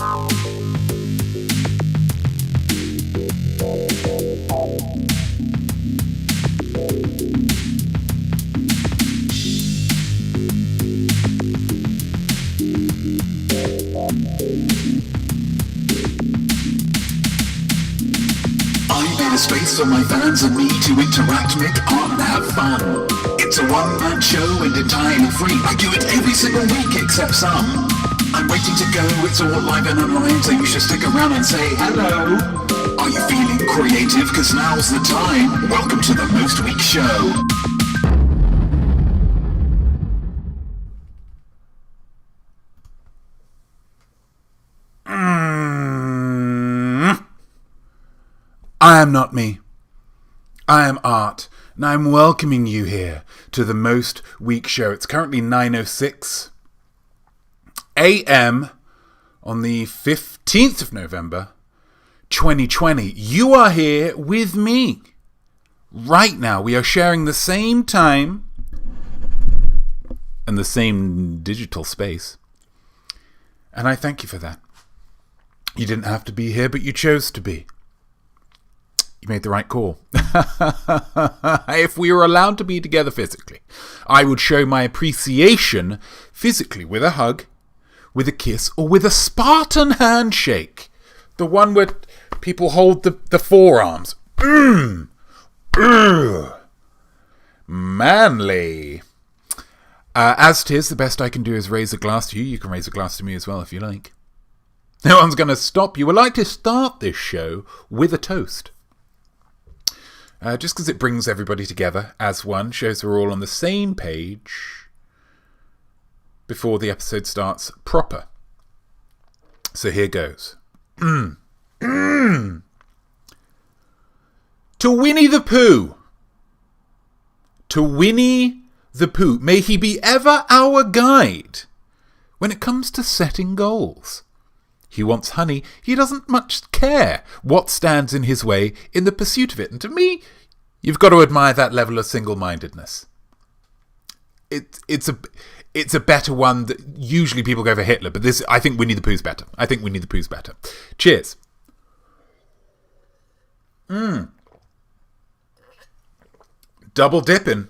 A space for my fans and me to interact, make art and have fun. It's a one-man show and entirely free. I do it every single week except some. I'm waiting to go, it's all live and online, so you should stick around and say hello. Are you feeling creative? Cause now's the time. Welcome to the Most Week Show. I am not me. I am Art, and I'm welcoming you here to the Most Week Show. It's currently 9:06 a.m. on the 15th of November, 2020. You are here with me. Right now, we are sharing the same time and the same digital space. And I thank you for that. You didn't have to be here, but you chose to be. You made the right call. If we were allowed to be together physically, I would show my appreciation physically with a hug, with a kiss, or with a Spartan handshake. The one where people hold the forearms. Manly. As 'tis, the best I can do is raise a glass to you. You can raise a glass to me as well if you like. No one's going to stop you. I'd like to start this show with a toast. Just because it brings everybody together as one, shows we're all on the same page before the episode starts proper. So here goes. To Winnie the Pooh. To Winnie the Pooh. May he be ever our guide when it comes to setting goals. He wants honey. He doesn't much care what stands in his way in the pursuit of it. And to me, you've got to admire that level of single-mindedness. It's a better one. That usually people go for Hitler, but this, I think Winnie the Pooh's better. Cheers. Double dipping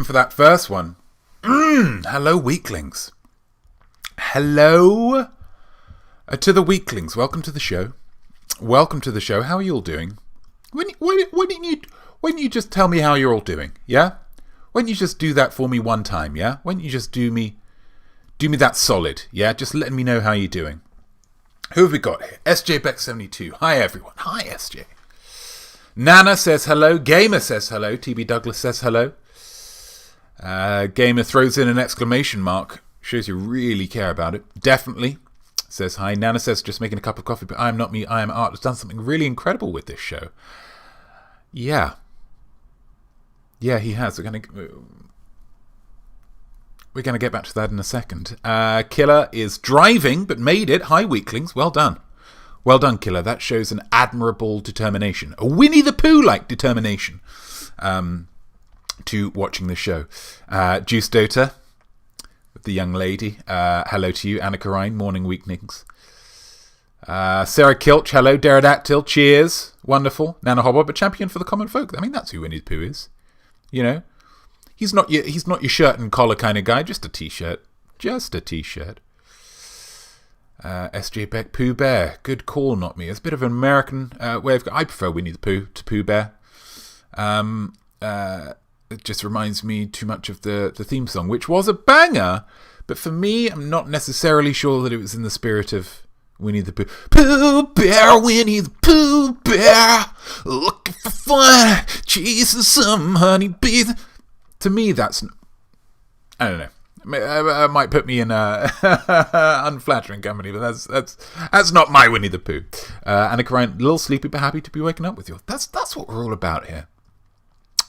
for that first one. Hello, weaklings. Hello to the weaklings. Welcome to the show. How are you all doing? Why didn't you just tell me how you're all doing? Yeah? Why don't you just do that for me one time? Yeah? Why don't you just do me that solid? Yeah? Just letting me know how you're doing. Who have we got here? SJ Beck 72. Hi everyone. Hi SJ. Nana says hello. Gamer says hello. TB Douglas says hello. Gamer throws in an exclamation mark. Shows you really care about it. Definitely. Says hi. Nana says just making a cup of coffee, but I am not me, I am Art. Has done something really incredible with this show. Yeah, he has. We're gonna get back to that in a second. Killer is driving, but made it. Hi, weaklings. Well done, Killer. That shows an admirable determination, a Winnie the Pooh-like determination to watching the show. Juice Dota. The young lady. Hello to you. Annika Ryan. Morning, weaklings. Sarah Kilch. Hello. Pterodactyl. Cheers. Wonderful. Nana Hobbob. A champion for the common folk. I mean, that's who Winnie the Pooh is. You know? He's not your shirt and collar kind of guy. Just a t-shirt. SJ Beck. Pooh Bear. Good call, not me. It's a bit of an American way of... I prefer Winnie the Pooh to Pooh Bear. It just reminds me too much of the theme song, which was a banger, but for me, I'm not necessarily sure that it was in the spirit of Winnie the Pooh. Pooh Bear, Winnie the Pooh Bear, looking for fun, chasing some honeybees. To me, that's... I don't know. It might put me in unflattering company, but that's not my Winnie the Pooh. Annika Ryan, a little sleepy, but happy to be waking up with you. That's what we're all about here.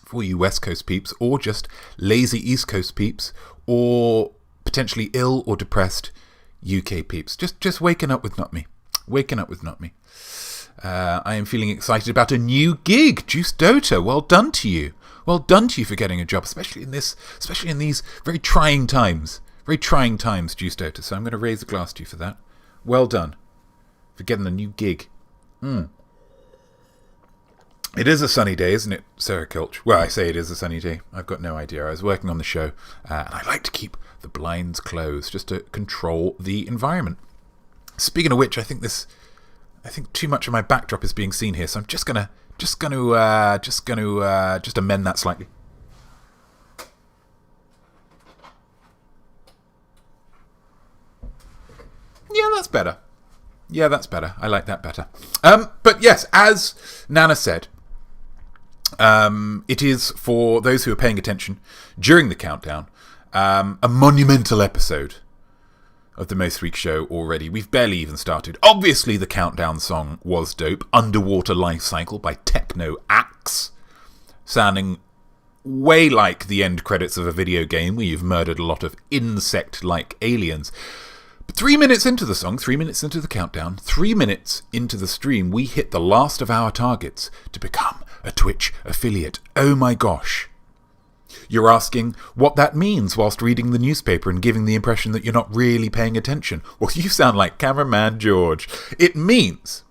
For you West Coast peeps, or just lazy East Coast peeps, or potentially ill or depressed UK peeps. Just waking up with Notme. I am feeling excited about a new gig. Juice Dota, well done to you. Well done to you for getting a job, especially in these very trying times. Juice Dota. So I'm going to raise a glass to you for that. Well done for getting a new gig. It is a sunny day, isn't it, Sarah Kilch? Well, I say it is a sunny day. I've got no idea. I was working on the show, and I like to keep the blinds closed just to control the environment. Speaking of which, I think too much of my backdrop is being seen here, so I'm just gonna amend that slightly. Yeah, that's better. I like that better. But yes, as Nana said, it is, for those who are paying attention during the countdown, a monumental episode of the Most Week show already. We've barely even started. Obviously, the countdown song was dope. Underwater Lifecycle by Tekno Axe. Sounding way like the end credits of a video game where you've murdered a lot of insect-like aliens. But 3 minutes into the song, 3 minutes into the countdown, 3 minutes into the stream, we hit the last of our targets to become a Twitch affiliate. Oh my gosh. You're asking what that means whilst reading the newspaper and giving the impression that you're not really paying attention. Well, you sound like Cameraman George. It means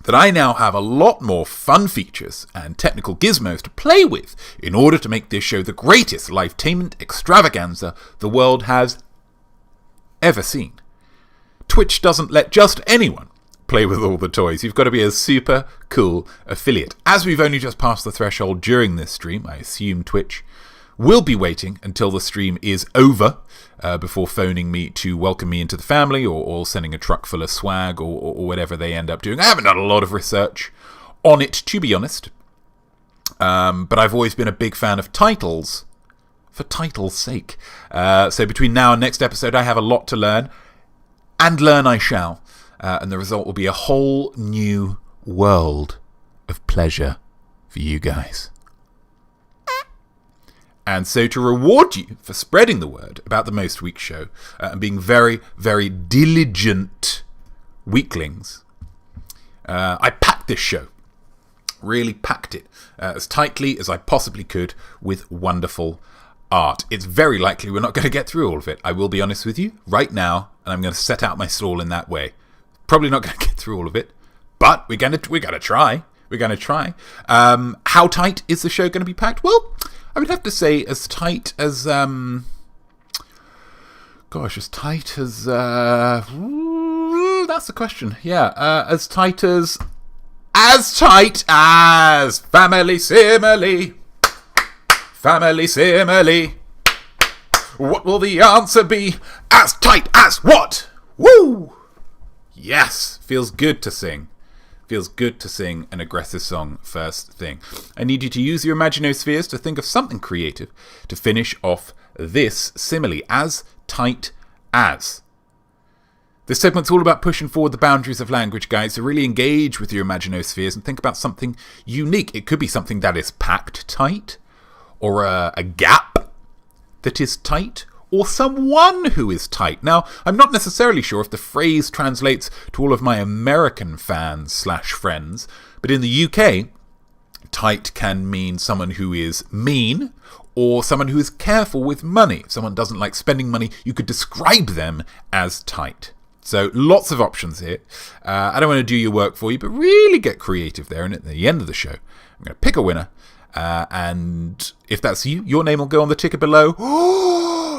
that I now have a lot more fun features and technical gizmos to play with in order to make this show the greatest lifetainment extravaganza the world has ever seen. Twitch doesn't let just anyone play with all the toys. You've got to be a super cool affiliate. As we've only just passed the threshold during this stream, I assume Twitch will be waiting until the stream is over before phoning me to welcome me into the family, or sending a truck full of swag, or whatever they end up doing. I haven't done a lot of research on it, to be honest, but I've always been a big fan of titles for title's sake. So between now and next episode, I have a lot to learn, and learn I shall. And the result will be a whole new world of pleasure for you guys. And so to reward you for spreading the word about the Most Week show and being very, very diligent weaklings, I packed this show. Really packed it as tightly as I possibly could with wonderful art. It's very likely we're not going to get through all of it. I will be honest with you right now, and I'm going to set out my stall in that way. Probably not going to get through all of it, but we're going to try. We're going to try. How tight is the show going to be packed? Well, I would have to say as tight as as tight as that's the question. Yeah, as tight as Family Simile. Family Simile. What will the answer be? As tight as what? Woo! Yes, feels good to sing. Feels good to sing an aggressive song first thing. I need you to use your imaginospheres to think of something creative to finish off this simile. As tight as. This segment's all about pushing forward the boundaries of language, guys. So really engage with your imaginospheres and think about something unique. It could be something that is packed tight, or a gap that is tight, or someone who is tight. Now, I'm not necessarily sure if the phrase translates to all of my American fans / friends, but in the UK, tight can mean someone who is mean, or someone who is careful with money. If someone doesn't like spending money, you could describe them as tight. So lots of options here. I don't want to do your work for you, but really get creative there. And at the end of the show, I'm going to pick a winner. And if that's you, your name will go on the ticker below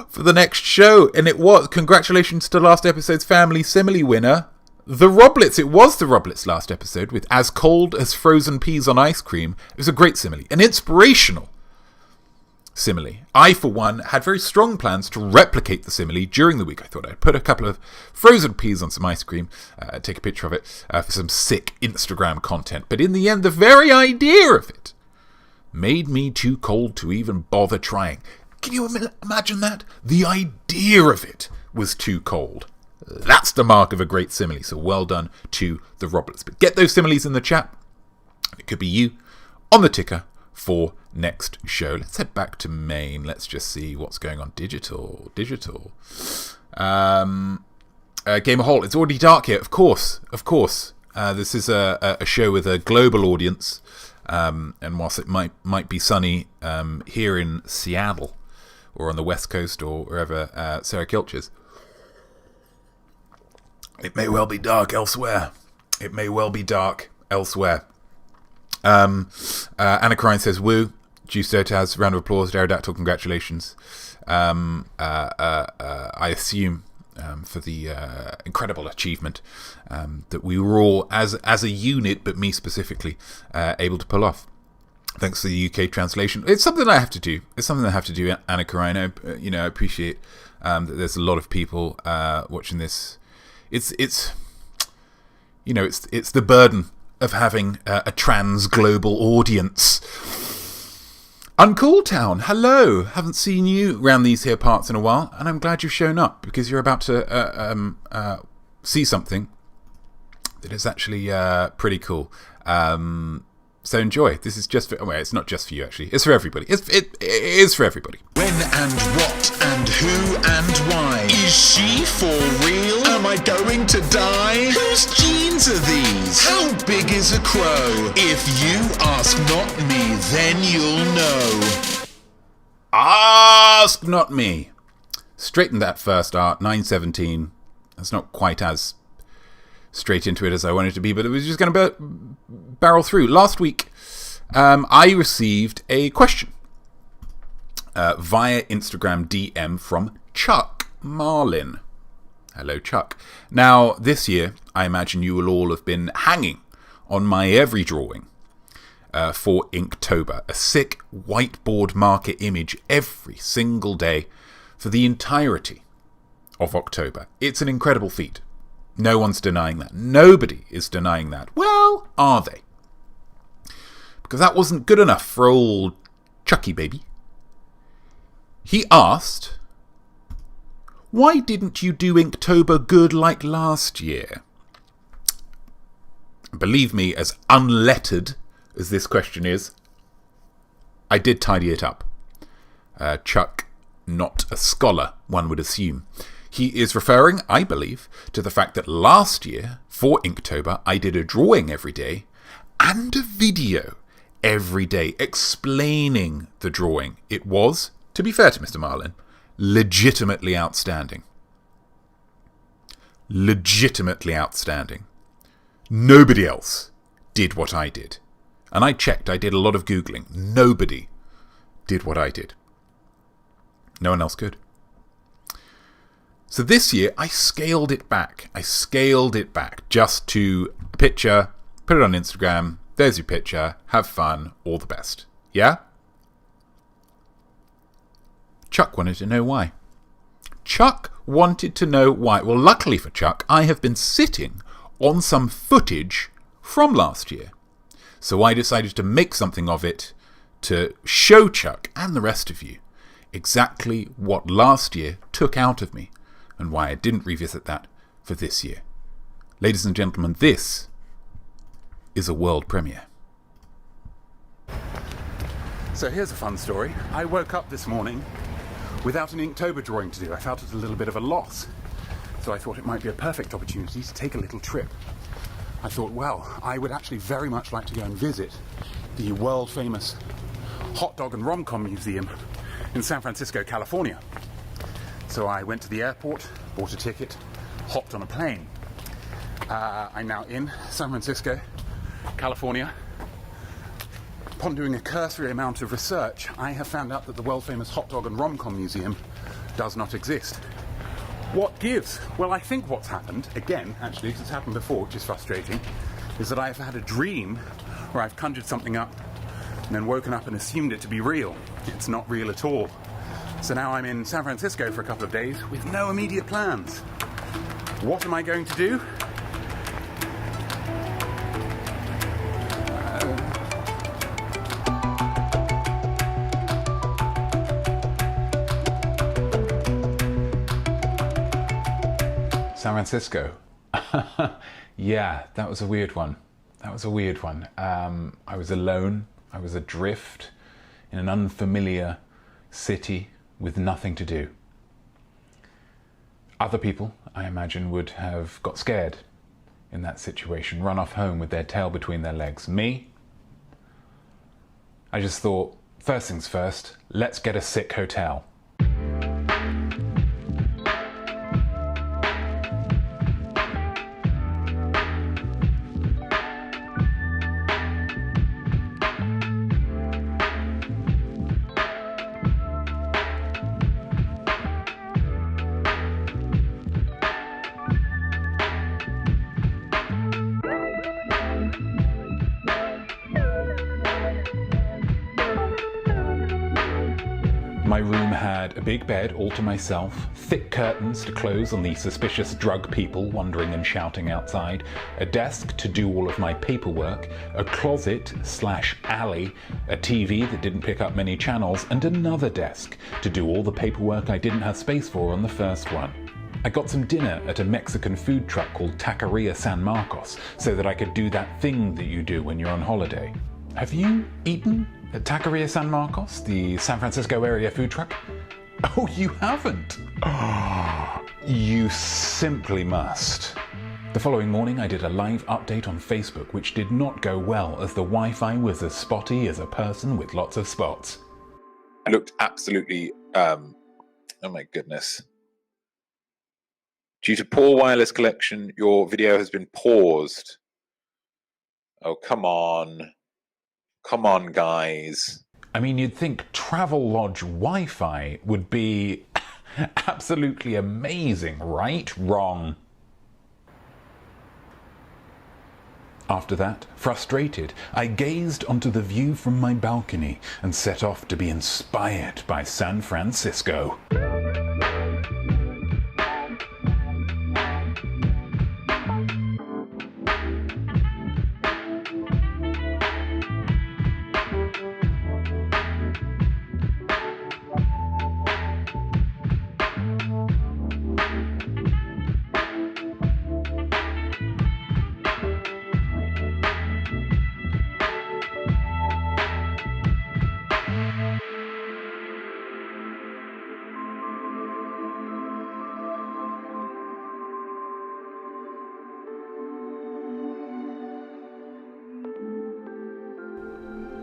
for the next show. And it was, congratulations to last episode's Family Simile winner, the Roblets. It was the Roblets last episode with As Cold as Frozen Peas on Ice Cream. It was a great simile, an inspirational simile. I, for one, had very strong plans to replicate the simile during the week. I thought I'd put a couple of frozen peas on some ice cream, take a picture of it for some sick Instagram content. But in the end, the very idea of it made me too cold to even bother trying. Can you imagine that? The idea of it was too cold. That's the mark of a great simile, so well done to the Roblets. But get those similes in the chat. It could be you on the ticker for next show. Let's head back to main. Let's just see what's going on. Digital. Gamer Hall. It's already dark here. Of course. This is a show with a global audience. And whilst it might be sunny here in Seattle or on the West Coast or wherever Sarah Kilch is, It may well be dark elsewhere. It may well be dark elsewhere. Anna Crine says, woo. Justo has round of applause. Daredactyl, congratulations. I assume for the incredible achievement that we were all, as a unit, but me specifically, able to pull off. Thanks for the UK translation. It's something I have to do. Anna Crine. I appreciate that there's a lot of people watching this. It's the burden of having a trans global audience. Uncool Town, hello. Haven't seen you round these here parts in a while, and I'm glad you've shown up because you're about to see something that is actually pretty cool. So enjoy. This is just for... Well, it's not just for you, actually. It's for everybody. It is for everybody. When and what and who and why? Is she for real? Am I going to die? Whose genes are these? How big is a crow? If you ask not me, then you'll know. Ask not me. Straighten that first art, 9:17. That's not quite as straight into it as I wanted to be, but it was just going to barrel through. Last week, I received a question via Instagram DM from Chuck Marlin. Hello, Chuck. Now, this year, I imagine you will all have been hanging on my every drawing for Inktober, a sick whiteboard marker image every single day for the entirety of October. It's an incredible feat. No one's denying that. Nobody is denying that. Well, are they? Because that wasn't good enough for old Chucky baby. He asked, why didn't you do Inktober good like last year? Believe me, as unlettered as this question is, I did tidy it up. Chuck, not a scholar, one would assume. He is referring, I believe, to the fact that last year, for Inktober, I did a drawing every day and a video every day explaining the drawing. It was, to be fair to Mr. Marlin, legitimately outstanding. Legitimately outstanding. Nobody else did what I did. And I checked, I did a lot of Googling. Nobody did what I did. No one else could. So this year, I scaled it back. Just to a picture, put it on Instagram, there's your picture, have fun, all the best. Yeah? Chuck wanted to know why. Well, luckily for Chuck, I have been sitting on some footage from last year. So I decided to make something of it to show Chuck and the rest of you exactly what last year took out of me, and why I didn't revisit that for this year. Ladies and gentlemen, this is a world premiere. So here's a fun story. I woke up this morning without an Inktober drawing to do. I felt it a little bit of a loss. So I thought it might be a perfect opportunity to take a little trip. I thought, well, I would actually very much like to go and visit the world famous hot dog and rom-com museum in San Francisco, California. So I went to the airport, bought a ticket, hopped on a plane. I'm now in San Francisco, California. Upon doing a cursory amount of research, I have found out that the world-famous hot dog and rom-com museum does not exist. What gives? Well, I think what's happened, again, actually, because it's happened before, which is frustrating, is that I've had a dream where I've conjured something up and then woken up and assumed it to be real. It's not real at all. So now I'm in San Francisco for a couple of days with no immediate plans. What am I going to do? San Francisco. Yeah, that was a weird one. I was alone. I was adrift in an unfamiliar city with nothing to do. Other people, I imagine, would have got scared in that situation, run off home with their tail between their legs. Me? I just thought, first things first, let's get a sick hotel. My room had a big bed all to myself, thick curtains to close on the suspicious drug people wandering and shouting outside, a desk to do all of my paperwork, a closet/alley, a TV that didn't pick up many channels, and another desk to do all the paperwork I didn't have space for on the first one. I got some dinner at a Mexican food truck called Taqueria San Marcos so that I could do that thing that you do when you're on holiday. Have you eaten at Taqueria San Marcos, the San Francisco area food truck? Oh, you haven't? Oh, you simply must. The following morning I did a live update on Facebook which did not go well as the Wi-Fi was as spotty as a person with lots of spots. I looked absolutely, oh my goodness. Due to poor wireless connection, your video has been paused. Oh, come on. Come on, guys. I mean, you'd think Travelodge Wi-Fi would be absolutely amazing, right? Wrong. After that, frustrated, I gazed onto the view from my balcony and set off to be inspired by San Francisco.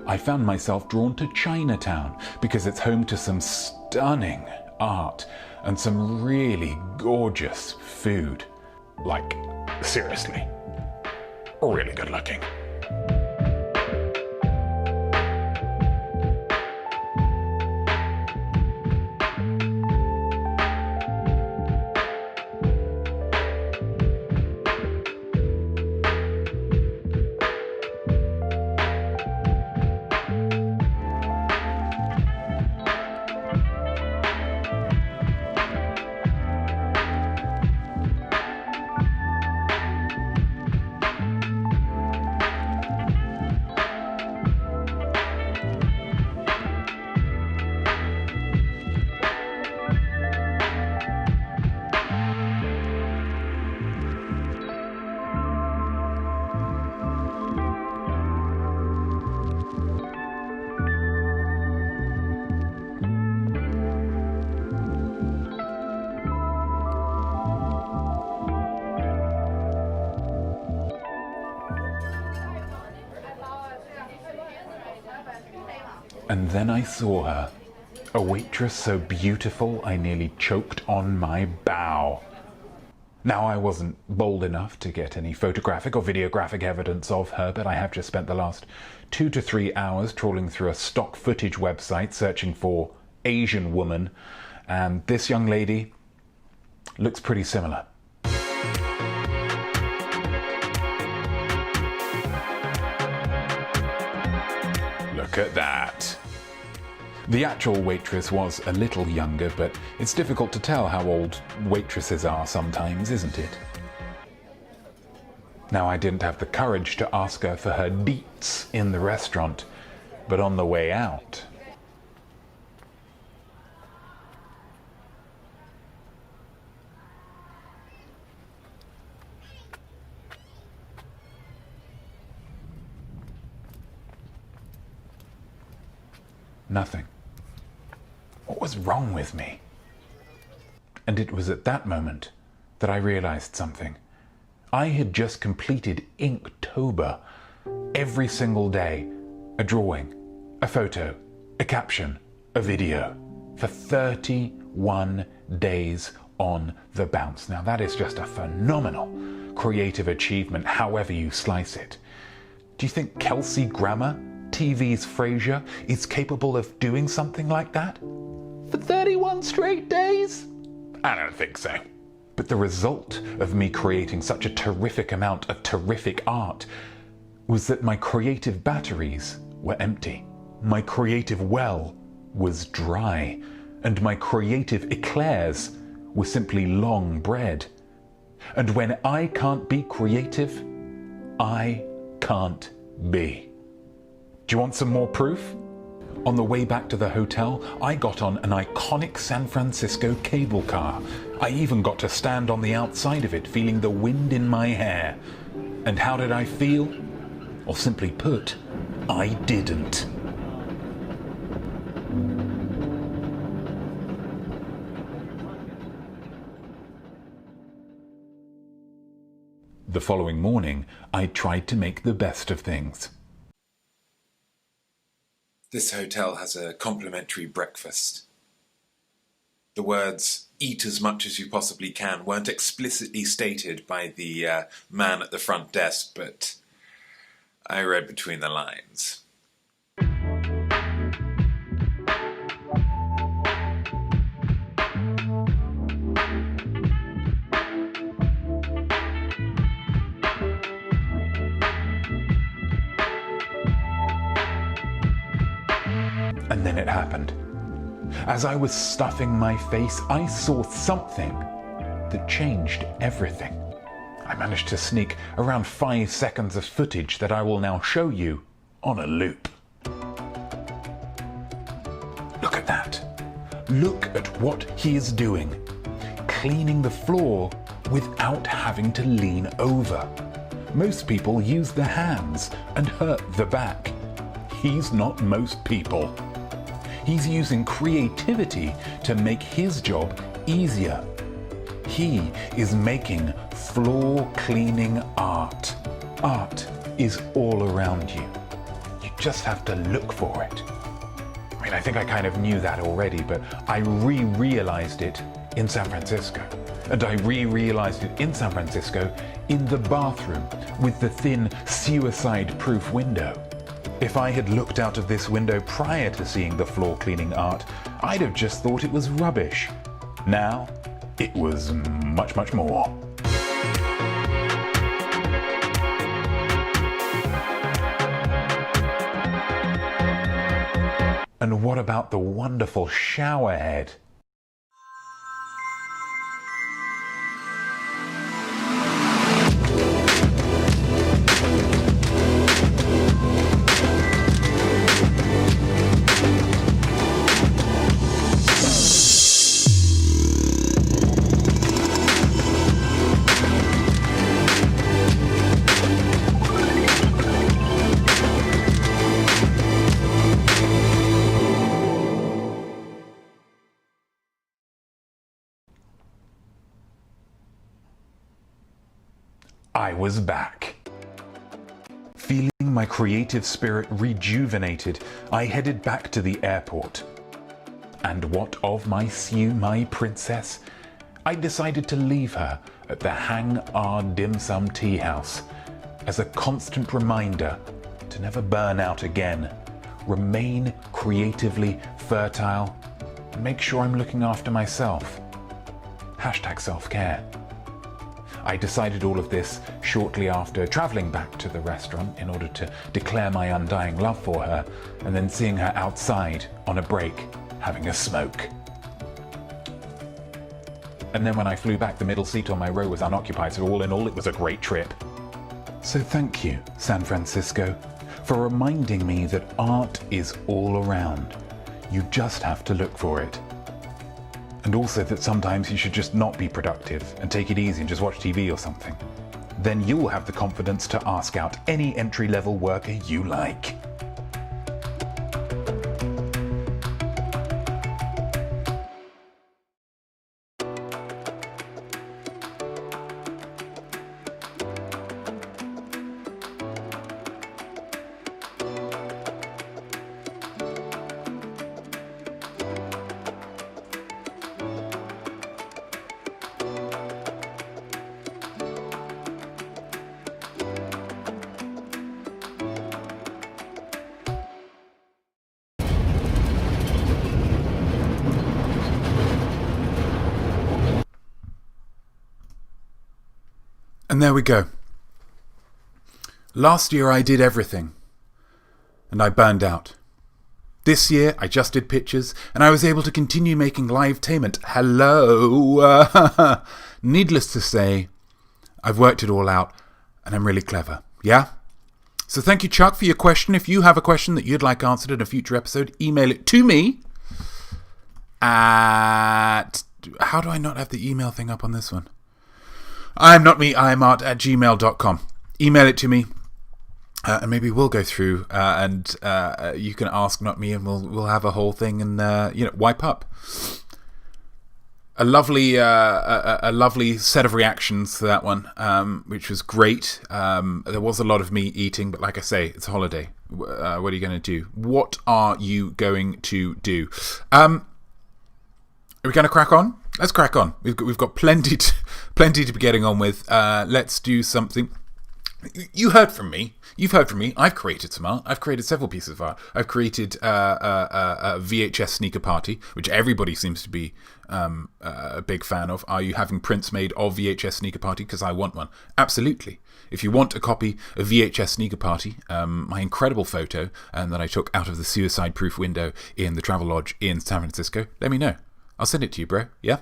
I found myself drawn to Chinatown because it's home to some stunning art and some really gorgeous food. Like, seriously, really good looking. And then I saw her, a waitress so beautiful I nearly choked on my bow. Now, I wasn't bold enough to get any photographic or videographic evidence of her, but I have just spent the last 2 to 3 hours trawling through a stock footage website searching for Asian woman, and this young lady looks pretty similar. Look at that. The actual waitress was a little younger, but it's difficult to tell how old waitresses are sometimes, isn't it? Now, I didn't have the courage to ask her for her deets in the restaurant, but on the way out, nothing. What was wrong with me? And it was at that moment that I realized something. I had just completed Inktober. Every single day, a drawing, a photo, a caption, a video, for 31 days on the bounce. Now that is just a phenomenal creative achievement, however you slice it. Do you think Kelsey Grammer, TV's Frasier, is capable of doing something like that? For 31 straight days? I don't think so. But the result of me creating such a terrific amount of terrific art was that my creative batteries were empty. My creative well was dry, and my creative eclairs were simply long bread. And when I can't be creative, I can't be. Do you want some more proof? On the way back to the hotel, I got on an iconic San Francisco cable car. I even got to stand on the outside of it, feeling the wind in my hair. And how did I feel? Or simply put, I didn't. The following morning, I tried to make the best of things. This hotel has a complimentary breakfast. The words, "eat as much as you possibly can," weren't explicitly stated by the man at the front desk, but I read between the lines. And then it happened. As I was stuffing my face, I saw something that changed everything. I managed to sneak around 5 seconds of footage that I will now show you on a loop. Look at that. Look at what he is doing. Cleaning the floor without having to lean over. Most people use their hands and hurt the back. He's not most people. He's using creativity to make his job easier. He is making floor cleaning art. Art is all around you. You just have to look for it. I mean, I think I kind of knew that already, but I realized it in San Francisco. And I realized it in San Francisco in the bathroom with the thin suicide-proof window. If I had looked out of this window prior to seeing the floor cleaning art, I'd have just thought it was rubbish. Now, it was much, much more. And what about the wonderful shower head? I was back. Feeling my creative spirit rejuvenated, I headed back to the airport. And what of my Sue, my princess? I decided to leave her at the Hang Our Dim Sum Tea House as a constant reminder to never burn out again, remain creatively fertile, and make sure I'm looking after myself. Hashtag self-care. I decided all of this shortly after travelling back to the restaurant in order to declare my undying love for her, and then seeing her outside on a break having a smoke. And then when I flew back, the middle seat on my row was unoccupied, so all in all it was a great trip. So thank you, San Francisco, for reminding me that art is all around. You just have to look for it. And also that sometimes you should just not be productive and take it easy and just watch TV or something. Then you'll have the confidence to ask out any entry-level worker you like. And there we go. Last year I did everything, and I burned out. This year, I just did pictures, and I was able to continue making live-tainment. Hello! Needless to say, I've worked it all out, and I'm really clever. Yeah? So thank you, Chuck, for your question. If you have a question that you'd like answered in a future episode, email it to me at... How do I not have the email thing up on this one? I'm art@gmail.com. Email it to me. And maybe we'll go through and you can ask, not me, and we'll have a whole thing and wipe up. A lovely set of reactions to that one, which was great. There was a lot of me eating, but like I say, it's a holiday. What are you going to do? What are you going to do? Are we going to crack on? Let's crack on. We've got plenty to be getting on with. Let's do something. You heard from me. You've heard from me. I've created some art. I've created several pieces of art. I've created a VHS sneaker party, which everybody seems to be a big fan of. Are you having prints made of VHS sneaker party? Because I want one. Absolutely. If you want a copy of VHS sneaker party, my incredible photo that I took out of the suicide-proof window in the Travelodge in San Francisco, let me know. I'll send it to you, bro. Yeah?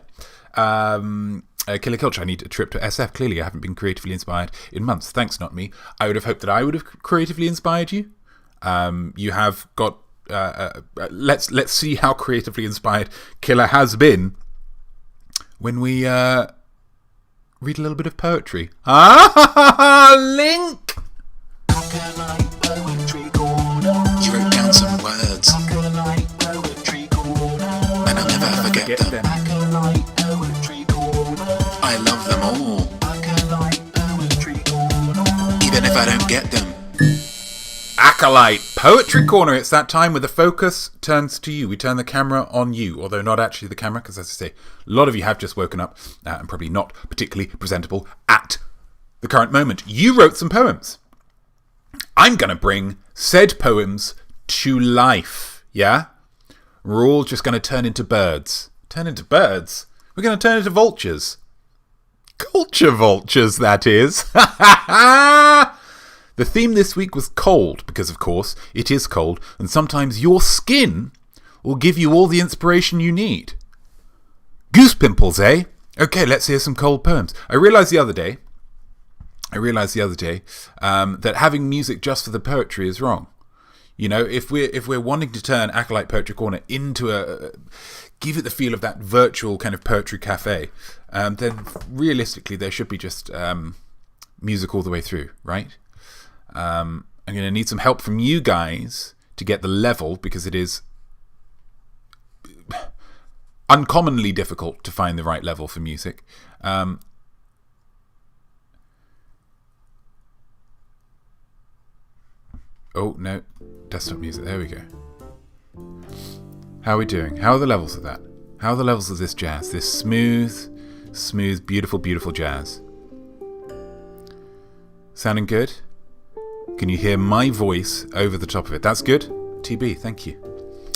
Killer Kilch, I need a trip to SF. Clearly, I haven't been creatively inspired in months. Thanks, not me. I would have hoped that I would have creatively inspired you. You have got... let's see how creatively inspired Killer has been when we read a little bit of poetry. Link! Acolyte Poetry Corner. You wrote down some words, Acolyte Poetry Corner, and I'll never forget them. Acolyte Poetry Corner. I love them all. Acolyte Poetry Corner. Even if I don't get them. Acolyte Poetry Corner. It's that time where the focus turns to you. We turn the camera on you, although not actually the camera, because as I say, a lot of you have just woken up and probably not particularly presentable at the current moment. You wrote some poems. I'm going to bring said poems to life, yeah? We're all just going to turn into birds. Turn into birds? We're going to turn into vultures. Culture vultures, that is. The theme this week was cold, because of course, it is cold, and sometimes your skin will give you all the inspiration you need. Goose pimples, eh? Okay, let's hear some cold poems. I realised the other day that having music just for the poetry is wrong. You know, if we're wanting to turn Acolyte Poetry Corner into give it the feel of that virtual kind of poetry cafe, then realistically there should be just music all the way through, right? I'm going to need some help from you guys to get the level, because it is uncommonly difficult to find the right level for music. Oh, no. Desktop music. There we go. How are we doing? How are the levels of that? How are the levels of this jazz? This smooth, beautiful, beautiful jazz. Sounding good? Can you hear my voice over the top of it? That's good. TB, thank you.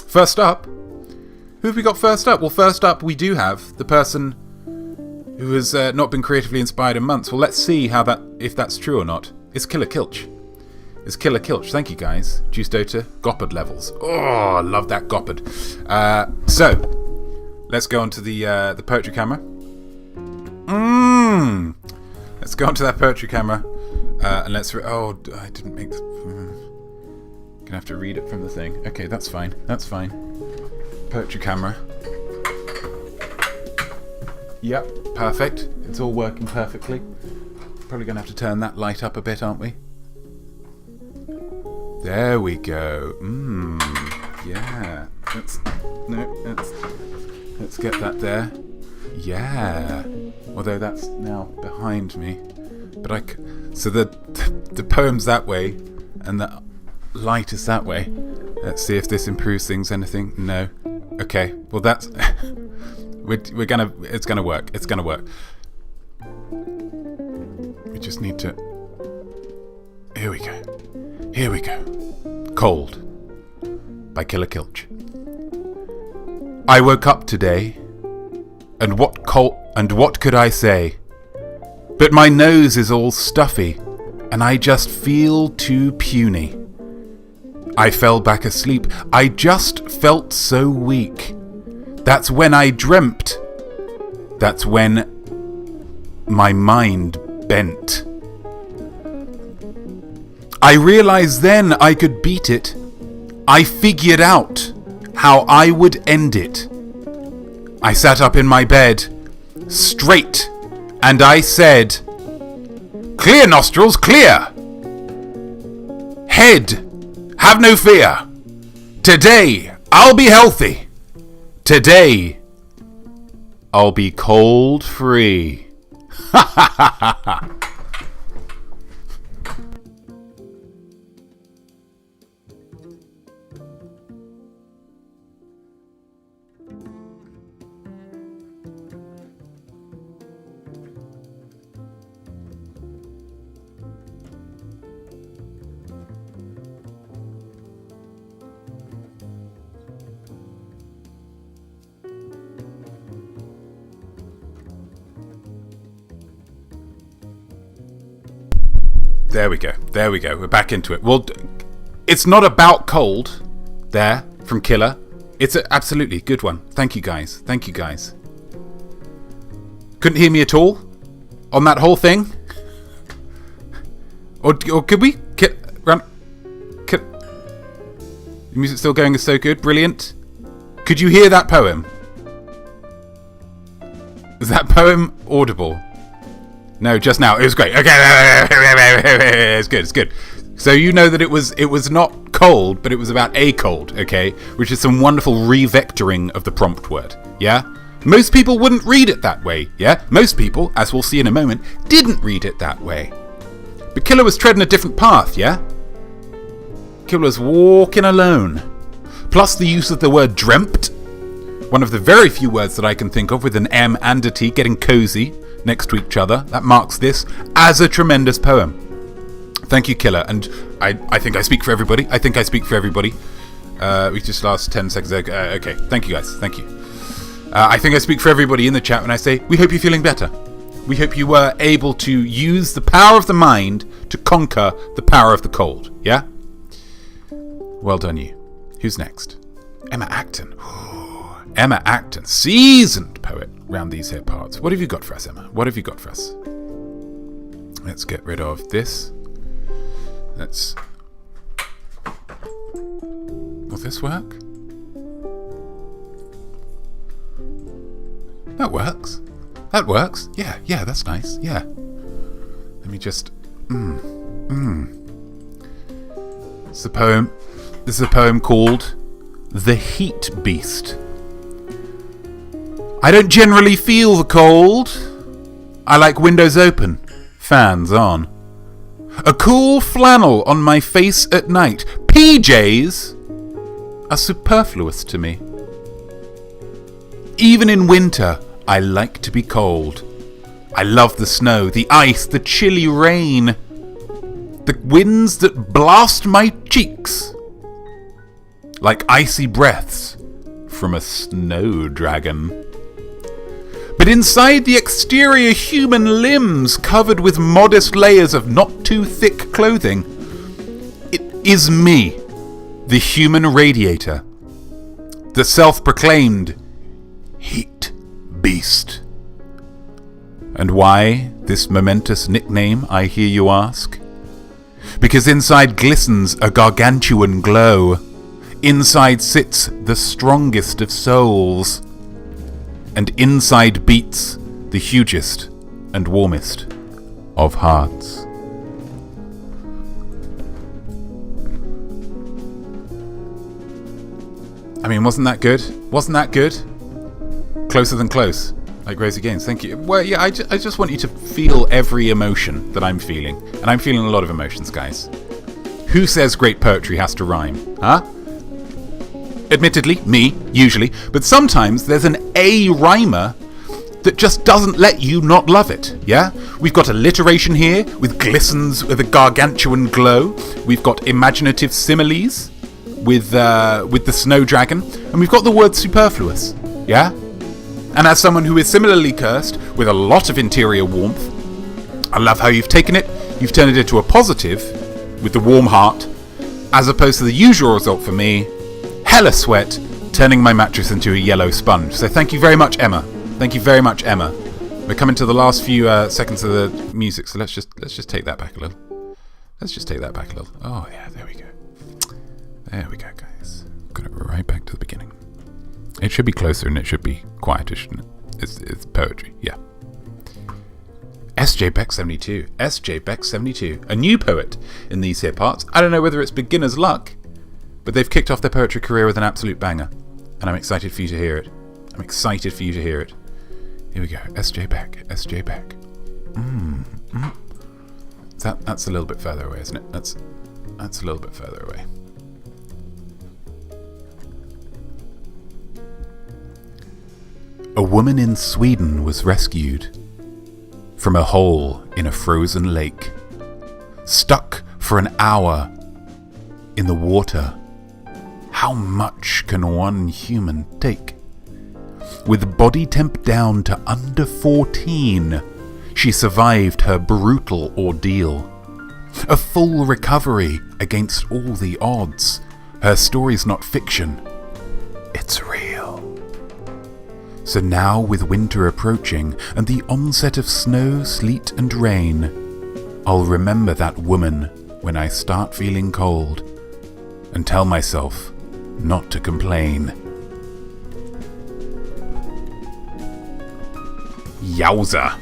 First up. Who have we got first up? Well, first up we do have the person who has not been creatively inspired in months. Well, let's see if that's true or not. It's Killer Kilch. It's Killer Kilch. Thank you, guys. Juice Dota, Goppard levels. Oh, I love that Goppard. So, let's go on to the poetry camera. Let's go on to that poetry camera. And let's... I didn't make... Gonna have to read it from the thing. Okay, that's fine. That's fine. Poetry camera. Yep, perfect. It's all working perfectly. Probably gonna have to turn that light up a bit, aren't we? There we go. Yeah. Let's get that there. Yeah. Although that's now behind me. But so the poem's that way, and the light is that way. Let's see if this improves things anything. No. Okay. Well, that's it's gonna work. It's gonna work. We just need to. Here we go. Here we go. Cold by Killer Kilch. I woke up today, and what could I say? But my nose is all stuffy, and I just feel too puny. I fell back asleep. I just felt so weak. That's when I dreamt. That's when my mind bent. I realized then I could beat it. I figured out how I would end it. I sat up in my bed, straight, and I said, "Clear, nostrils, clear! Head, have no fear. Today, I'll be healthy. Today, I'll be cold free." Ha ha ha ha ha. There we go. There we go. We're back into it. Well, it's not about cold there from Killer. It's an absolutely good one. Thank you, guys. Thank you, guys. Couldn't hear me at all on that whole thing? Or could we? The music still going is so good. Brilliant. Could you hear that poem? Is that poem audible? No, just now. It was great. Okay, it's good. It's good. So you know that it was not cold, but it was about a cold. Okay, which is some wonderful revectoring of the prompt word. Yeah. Most people wouldn't read it that way. Yeah. Most people, as we'll see in a moment, didn't read it that way. But Killer was treading a different path. Yeah. Killer was walking alone. Plus the use of the word dreamt. One of the very few words that I can think of with an M and a T, getting cozy next to each other. That marks this as a tremendous poem. Thank you, Killer. And I think I speak for everybody. We just lost 10 seconds ago. Okay, thank you, guys. Thank you. I think I speak for everybody in the chat when I say, we hope you're feeling better. We hope you were able to use the power of the mind to conquer the power of the cold. Yeah? Well done, you. Who's next? Emma Acton. Emma Acton, seasoned poet round these here parts. What have you got for us, Emma? What have you got for us? Let's get rid of this. Will this work? That works. That works. Yeah, that's nice. Yeah. Let me just... This is a poem called The Heat Beast. I don't generally feel the cold. I like windows open, fans on. A cool flannel on my face at night. PJs are superfluous to me. Even in winter, I like to be cold. I love the snow, the ice, the chilly rain. The winds that blast my cheeks like icy breaths from a snow dragon. But inside the exterior human limbs covered with modest layers of not too thick clothing, it is me, the human radiator, the self-proclaimed heat beast. And why this momentous nickname, I hear you ask? Because inside glistens a gargantuan glow. Inside sits the strongest of souls. And inside beats the hugest and warmest of hearts. I mean, wasn't that good? Wasn't that good? Closer than close, like Rosie Gaines. Thank you. Well, yeah, I just want you to feel every emotion that I'm feeling. And I'm feeling a lot of emotions, guys. Who says great poetry has to rhyme? Huh? Admittedly, me, usually. But sometimes there's an A-rhymer that just doesn't let you not love it, yeah? We've got alliteration here, with glistens with a gargantuan glow. We've got imaginative similes with the snow dragon. And we've got the word superfluous, yeah? And as someone who is similarly cursed, with a lot of interior warmth, I love how you've taken it, you've turned it into a positive, with the warm heart, as opposed to the usual result for me, hella sweat, turning my mattress into a yellow sponge. So thank you very much, Emma. Thank you very much, Emma. We're coming to the last few seconds of the music, so let's just take that back a little. Let's just take that back a little. Oh yeah, there we go. There we go, guys. Got it right back to the beginning. It should be closer and it should be quieter, shouldn't it? It's poetry, yeah. SJ Beck 72. SJ Beck 72. A new poet in these here parts. I don't know whether it's beginner's luck, but they've kicked off their poetry career with an absolute banger. And I'm excited for you to hear it. I'm excited for you to hear it. Here we go. SJ Beck. SJ Beck. That's a little bit further away, isn't it? That's a little bit further away. A woman in Sweden was rescued from a hole in a frozen lake, stuck for an hour in the water. How much can one human take? With body temp down to under 14, she survived her brutal ordeal. A full recovery against all the odds. Her story's not fiction, it's real. So now, with winter approaching and the onset of snow, sleet and rain, I'll remember that woman when I start feeling cold and tell myself not to complain. Yowza.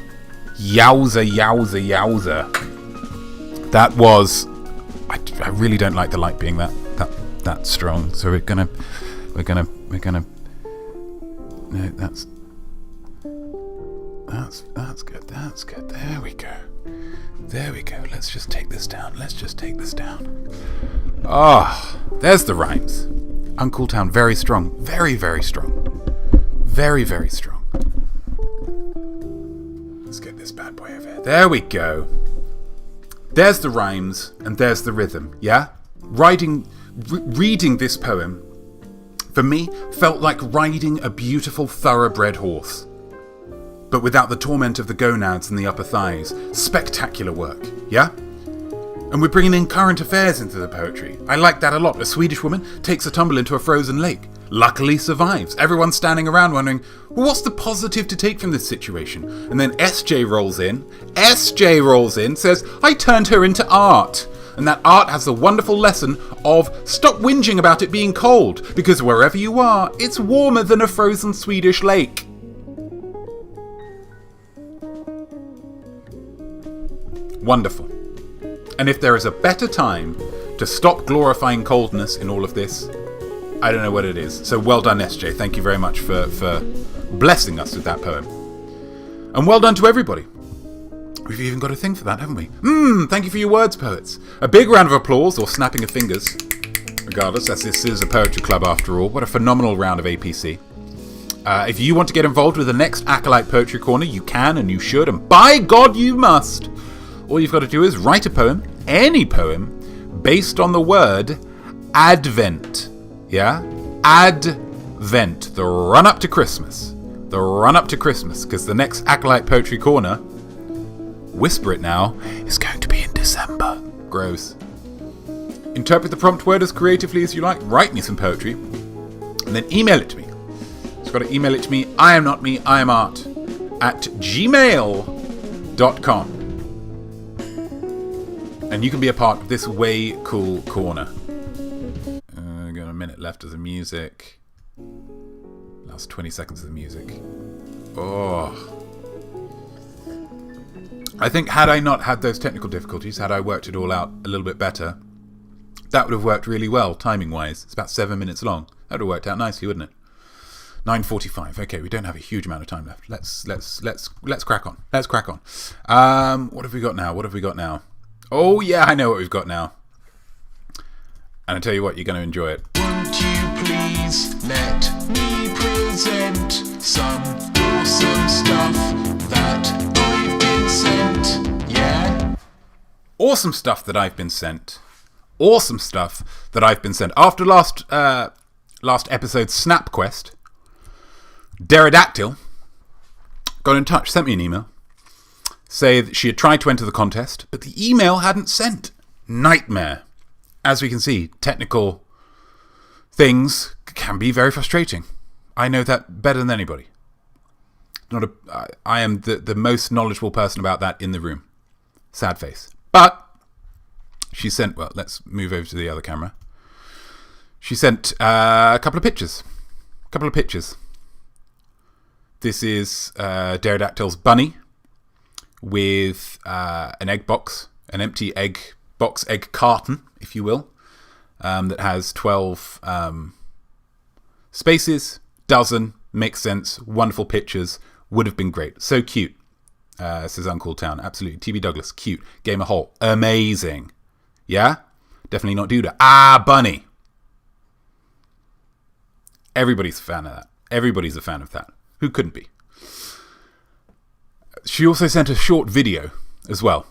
Yowza, yowza, yowza. That was... I really don't like the light being that strong, so we're gonna... No, that's good. That's good. There we go. Let's just take this down. Ah, there's the rhymes. Uncle Town, very strong. Very, very strong. Very, very strong. Let's get this bad boy over here. There we go. There's the rhymes and there's the rhythm. Yeah, reading this poem, for me, felt like riding a beautiful thoroughbred horse, but without the torment of the gonads and the upper thighs. Spectacular work, yeah? And we're bringing in current affairs into the poetry. I like that a lot. A Swedish woman takes a tumble into a frozen lake, luckily survives. Everyone's standing around wondering, well, what's the positive to take from this situation? And then SJ rolls in, says, I turned her into art. And that art has the wonderful lesson of stop whinging about it being cold, because wherever you are, it's warmer than a frozen Swedish lake. Wonderful. And if there is a better time to stop glorifying coldness in all of this, I don't know what it is. So well done, SJ. Thank you very much for blessing us with that poem. And well done to everybody. We've even got a thing for that, haven't we? Thank you for your words, poets. A big round of applause, or snapping of fingers, regardless, as this is a poetry club after all. What a phenomenal round of APC. If you want to get involved with the next Acolyte Poetry Corner, you can and you should, and by God you must. All you've got to do is write a poem, any poem, based on the word Advent. Yeah? Advent. The run-up to Christmas. The run-up to Christmas, because the next Acolyte Poetry Corner, whisper it now, is going to be in December. Gross. Interpret the prompt word as creatively as you like. Write me some poetry, and then email it to me. You've got to email it to me, I am not me, I am art, at gmail.com. And you can be a part of this way cool corner. Got a minute left of the music. Last 20 seconds of the music. Oh. I think had I not had those technical difficulties, had I worked it all out a little bit better, that would have worked really well, timing-wise. It's about 7 minutes long. That would have worked out nicely, wouldn't it? 9:45. Okay, we don't have a huge amount of time left. Let's crack on. Let's crack on. What have we got now? Oh yeah, I know what we've got now. And I tell you what, you're going to enjoy it. Won't you please let me present some awesome stuff that I've been sent? Yeah? Awesome stuff that I've been sent. After last episode's Snap Quest, Pterodactyl got in touch, sent me an email, say that she had tried to enter the contest, but the email hadn't sent. Nightmare. as we can see, technical things can be very frustrating. I know that better than anybody. I am the most knowledgeable person about that in the room. Sad face. But she sent, well, let's move over to the other camera. She sent a couple of pictures. This is Pterodactyl's bunny with an egg box, an empty egg box, egg carton, if you will, that has 12 spaces, dozen, makes sense, wonderful pictures, would have been great. So cute, says Uncool Town. Absolutely. TB Douglas, cute. Gamer Hole, amazing. Yeah? Definitely not Duda. Bunny. Everybody's a fan of that. Everybody's a fan of that. Who couldn't be? She also sent a short video as well.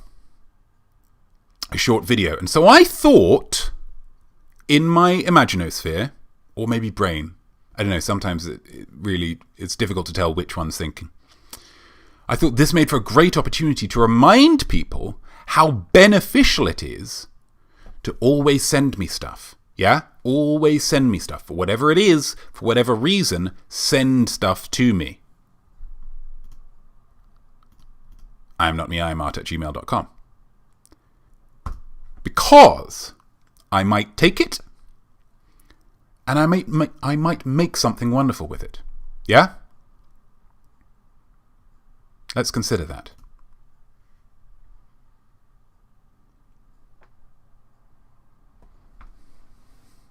A short video. And so I thought, in my imaginosphere, or maybe brain, I don't know, sometimes it's difficult to tell which one's thinking. I thought this made for a great opportunity to remind people how beneficial it is to always send me stuff. Yeah? Always send me stuff. For whatever it is, for whatever reason, send stuff to me. IamNotmeIamArt@gmail.com. Because I might take it, and I might make something wonderful with it. Yeah? Let's consider that.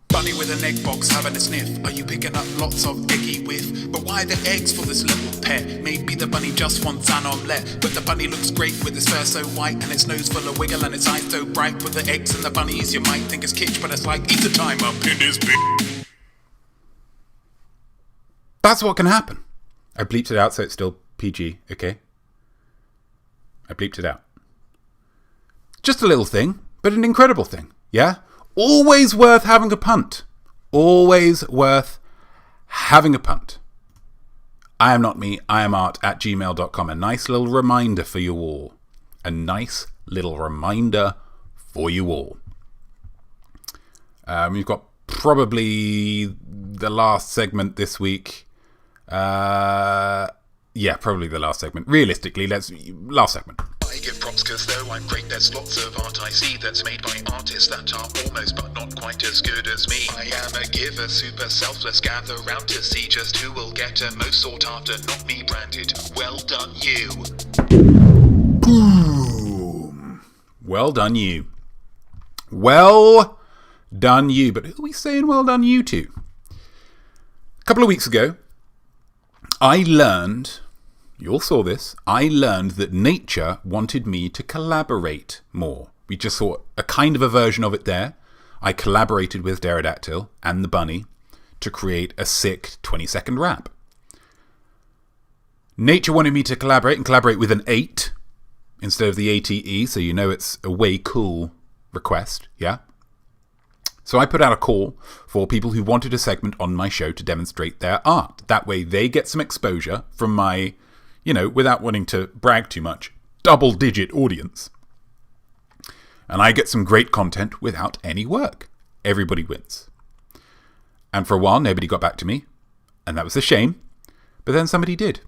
Bunny with an egg box having a sniff. Are you picking up lots of eggy whiff? But why the eggs for this little pet? Maybe the bunny just wants an omelette. But the bunny looks great with its fur so white and its nose full of wiggle and its eyes so bright. With the eggs and the bunnies you might think it's kitsch, but it's like Easter time up in his bitch. That's what can happen. I bleeped it out so it's still PG, okay? I bleeped it out. Just a little thing, but an incredible thing, yeah? Always worth having a punt. Always worth having a punt. I am not me, I am art@gmail.com. A nice little reminder for you all. A nice little reminder for you all. We've got probably the last segment this week. Yeah, probably the last segment. Realistically, last segment. I give props cause though I'm great, there's lots of art I see that's made by artists that are almost but not quite as good as me. I am a giver, super selfless, gather round to see just who will get a most sought after, not me branded. Well done you. Boom. Well done you. Well done you. But who are we saying well done you to? A couple of weeks ago, I learned, you all saw this, I learned that nature wanted me to collaborate more. We just saw a kind of a version of it there. I collaborated with Pterodactyl and the bunny to create a sick 20-second rap. Nature wanted me to collaborate with an 8 instead of the ATE, so you know it's a way cool request, yeah? So I put out a call for people who wanted a segment on my show to demonstrate their art. That way they get some exposure from my, without wanting to brag too much, double-digit audience. And I get some great content without any work. Everybody wins. And for a while, nobody got back to me. And that was a shame. But then somebody did.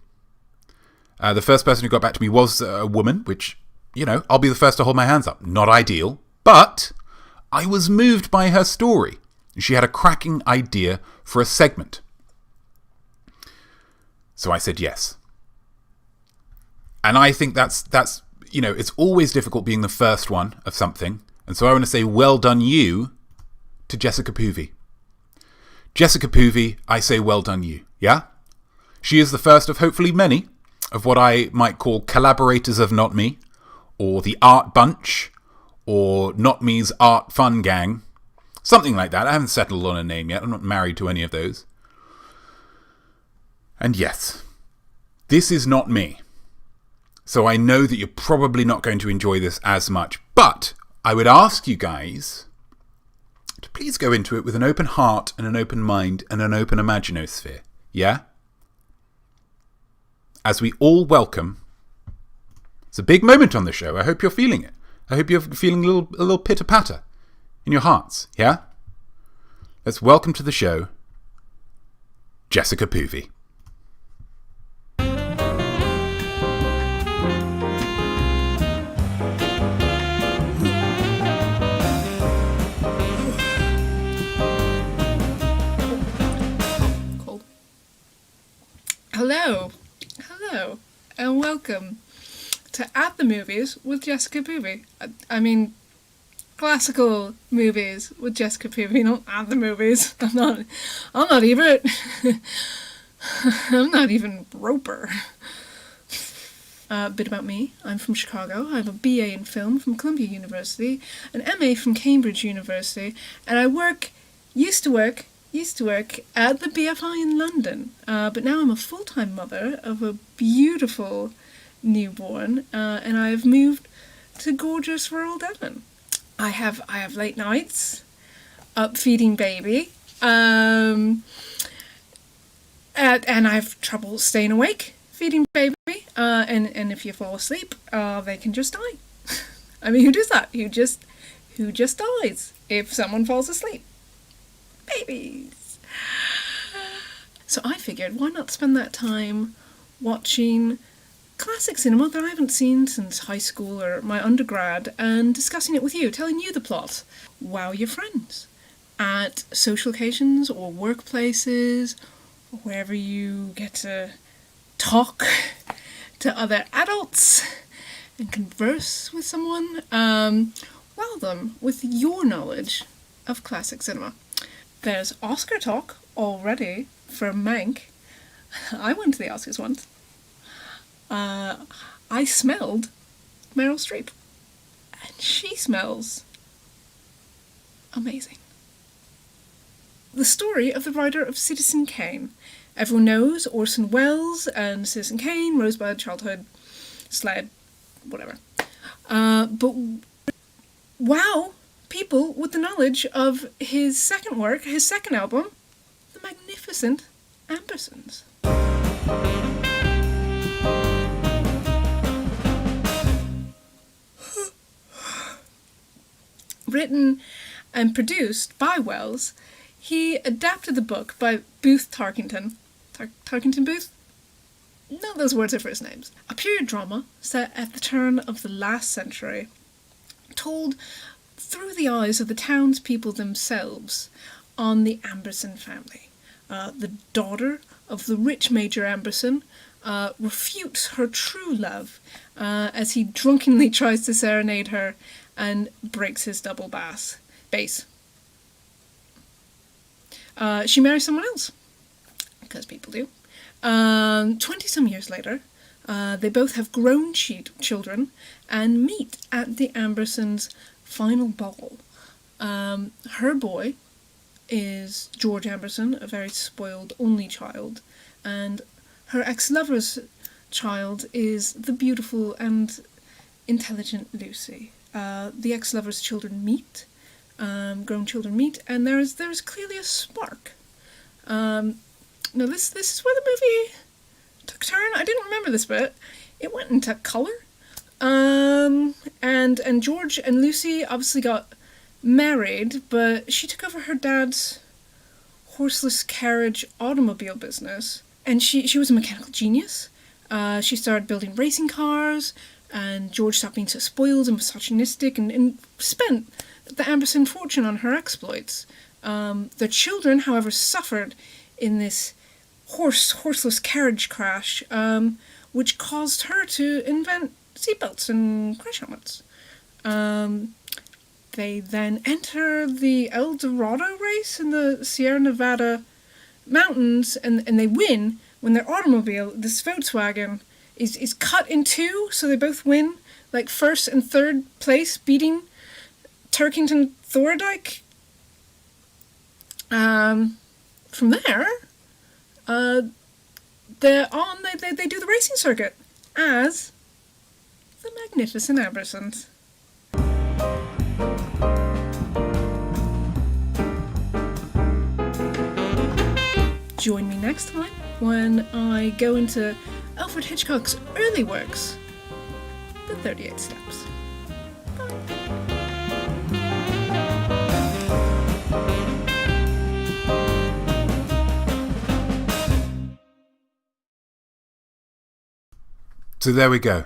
The first person who got back to me was a woman, which, I'll be the first to hold my hands up. Not ideal, but I was moved by her story. She had a cracking idea for a segment. So I said yes. And I think that's it's always difficult being the first one of something. And so I want to say well done you to Jessica POOVEY. Jessica POOVEY, I say well done you. Yeah? She is the first of hopefully many of what I might call collaborators of Not Me, or the Art Bunch, or Not Me's Art Fun Gang. Something like that. I haven't settled on a name yet. I'm not married to any of those. And yes, this is not me. So I know that you're probably not going to enjoy this as much. But I would ask you guys to please go into it with an open heart and an open mind and an open imaginosphere. Yeah? As we all welcome. It's a big moment on the show. I hope you're feeling it. I hope you're feeling a little pitter-patter in your hearts, yeah? Let's welcome to the show, Jessica POOVEY. Cold. Hello, and welcome to At the Movies with Jessica POOVEY. I mean, classical movies with Jessica POOVEY, not At the Movies. I'm not even Roper. A bit about me. I'm from Chicago. I have a BA in film from Columbia University, an MA from Cambridge University, and I used to work at the BFI in London. But now I'm a full-time mother of a beautiful newborn, and I have moved to gorgeous rural Devon. I have late nights up feeding baby, and I have trouble staying awake feeding baby, and if you fall asleep, they can just die. I mean, who does that? Who just dies if someone falls asleep? Babies. So I figured, why not spend that time watching classic cinema that I haven't seen since high school or my undergrad, and discussing it with you, telling you the plot. Wow your friends at social occasions or workplaces, or wherever you get to talk to other adults and converse with someone. Wow them with your knowledge of classic cinema. There's Oscar talk already for Mank. I went to the Oscars once. I smelled Meryl Streep, and she smells amazing. The story of the writer of Citizen Kane. Everyone knows Orson Welles and Citizen Kane, Rosebud, Childhood, Sled, whatever. But wow people with the knowledge of his second work, his second album, the magnificent Ambersons. Written and produced by Welles, he adapted the book by Booth Tarkington. Tarkington Booth? None of those words are first names. A period drama set at the turn of the last century, told through the eyes of the townspeople themselves on the Amberson family. The daughter of the rich Major Amberson refutes her true love as he drunkenly tries to serenade her and breaks his double bass. She marries someone else, because people do. 20-some years later, they both have grown children and meet at the Ambersons' final ball. Her boy is George Amberson, a very spoiled only child, and her ex-lover's child is the beautiful and intelligent Lucy. The ex-lover's children meet, grown children meet, and there's clearly a spark. Now this is where the movie took a turn. I didn't remember this bit. It went into colour. And George and Lucy obviously got married, but she took over her dad's horseless carriage automobile business, and she was a mechanical genius. She started building racing cars, and George stopped being so spoiled and misogynistic and spent the Amberson fortune on her exploits. Their children, however, suffered in this horseless carriage crash, which caused her to invent seatbelts and crash helmets. They then enter the El Dorado race in the Sierra Nevada mountains, and they win when their automobile, this Volkswagen, is cut in two, so they both win, like first and third place, beating Turkington Thorndike. From there, they do the racing circuit as the magnificent Ambersons. Join me next time when I go into Alfred Hitchcock's early works, The 38 Steps. Bye. So there we go.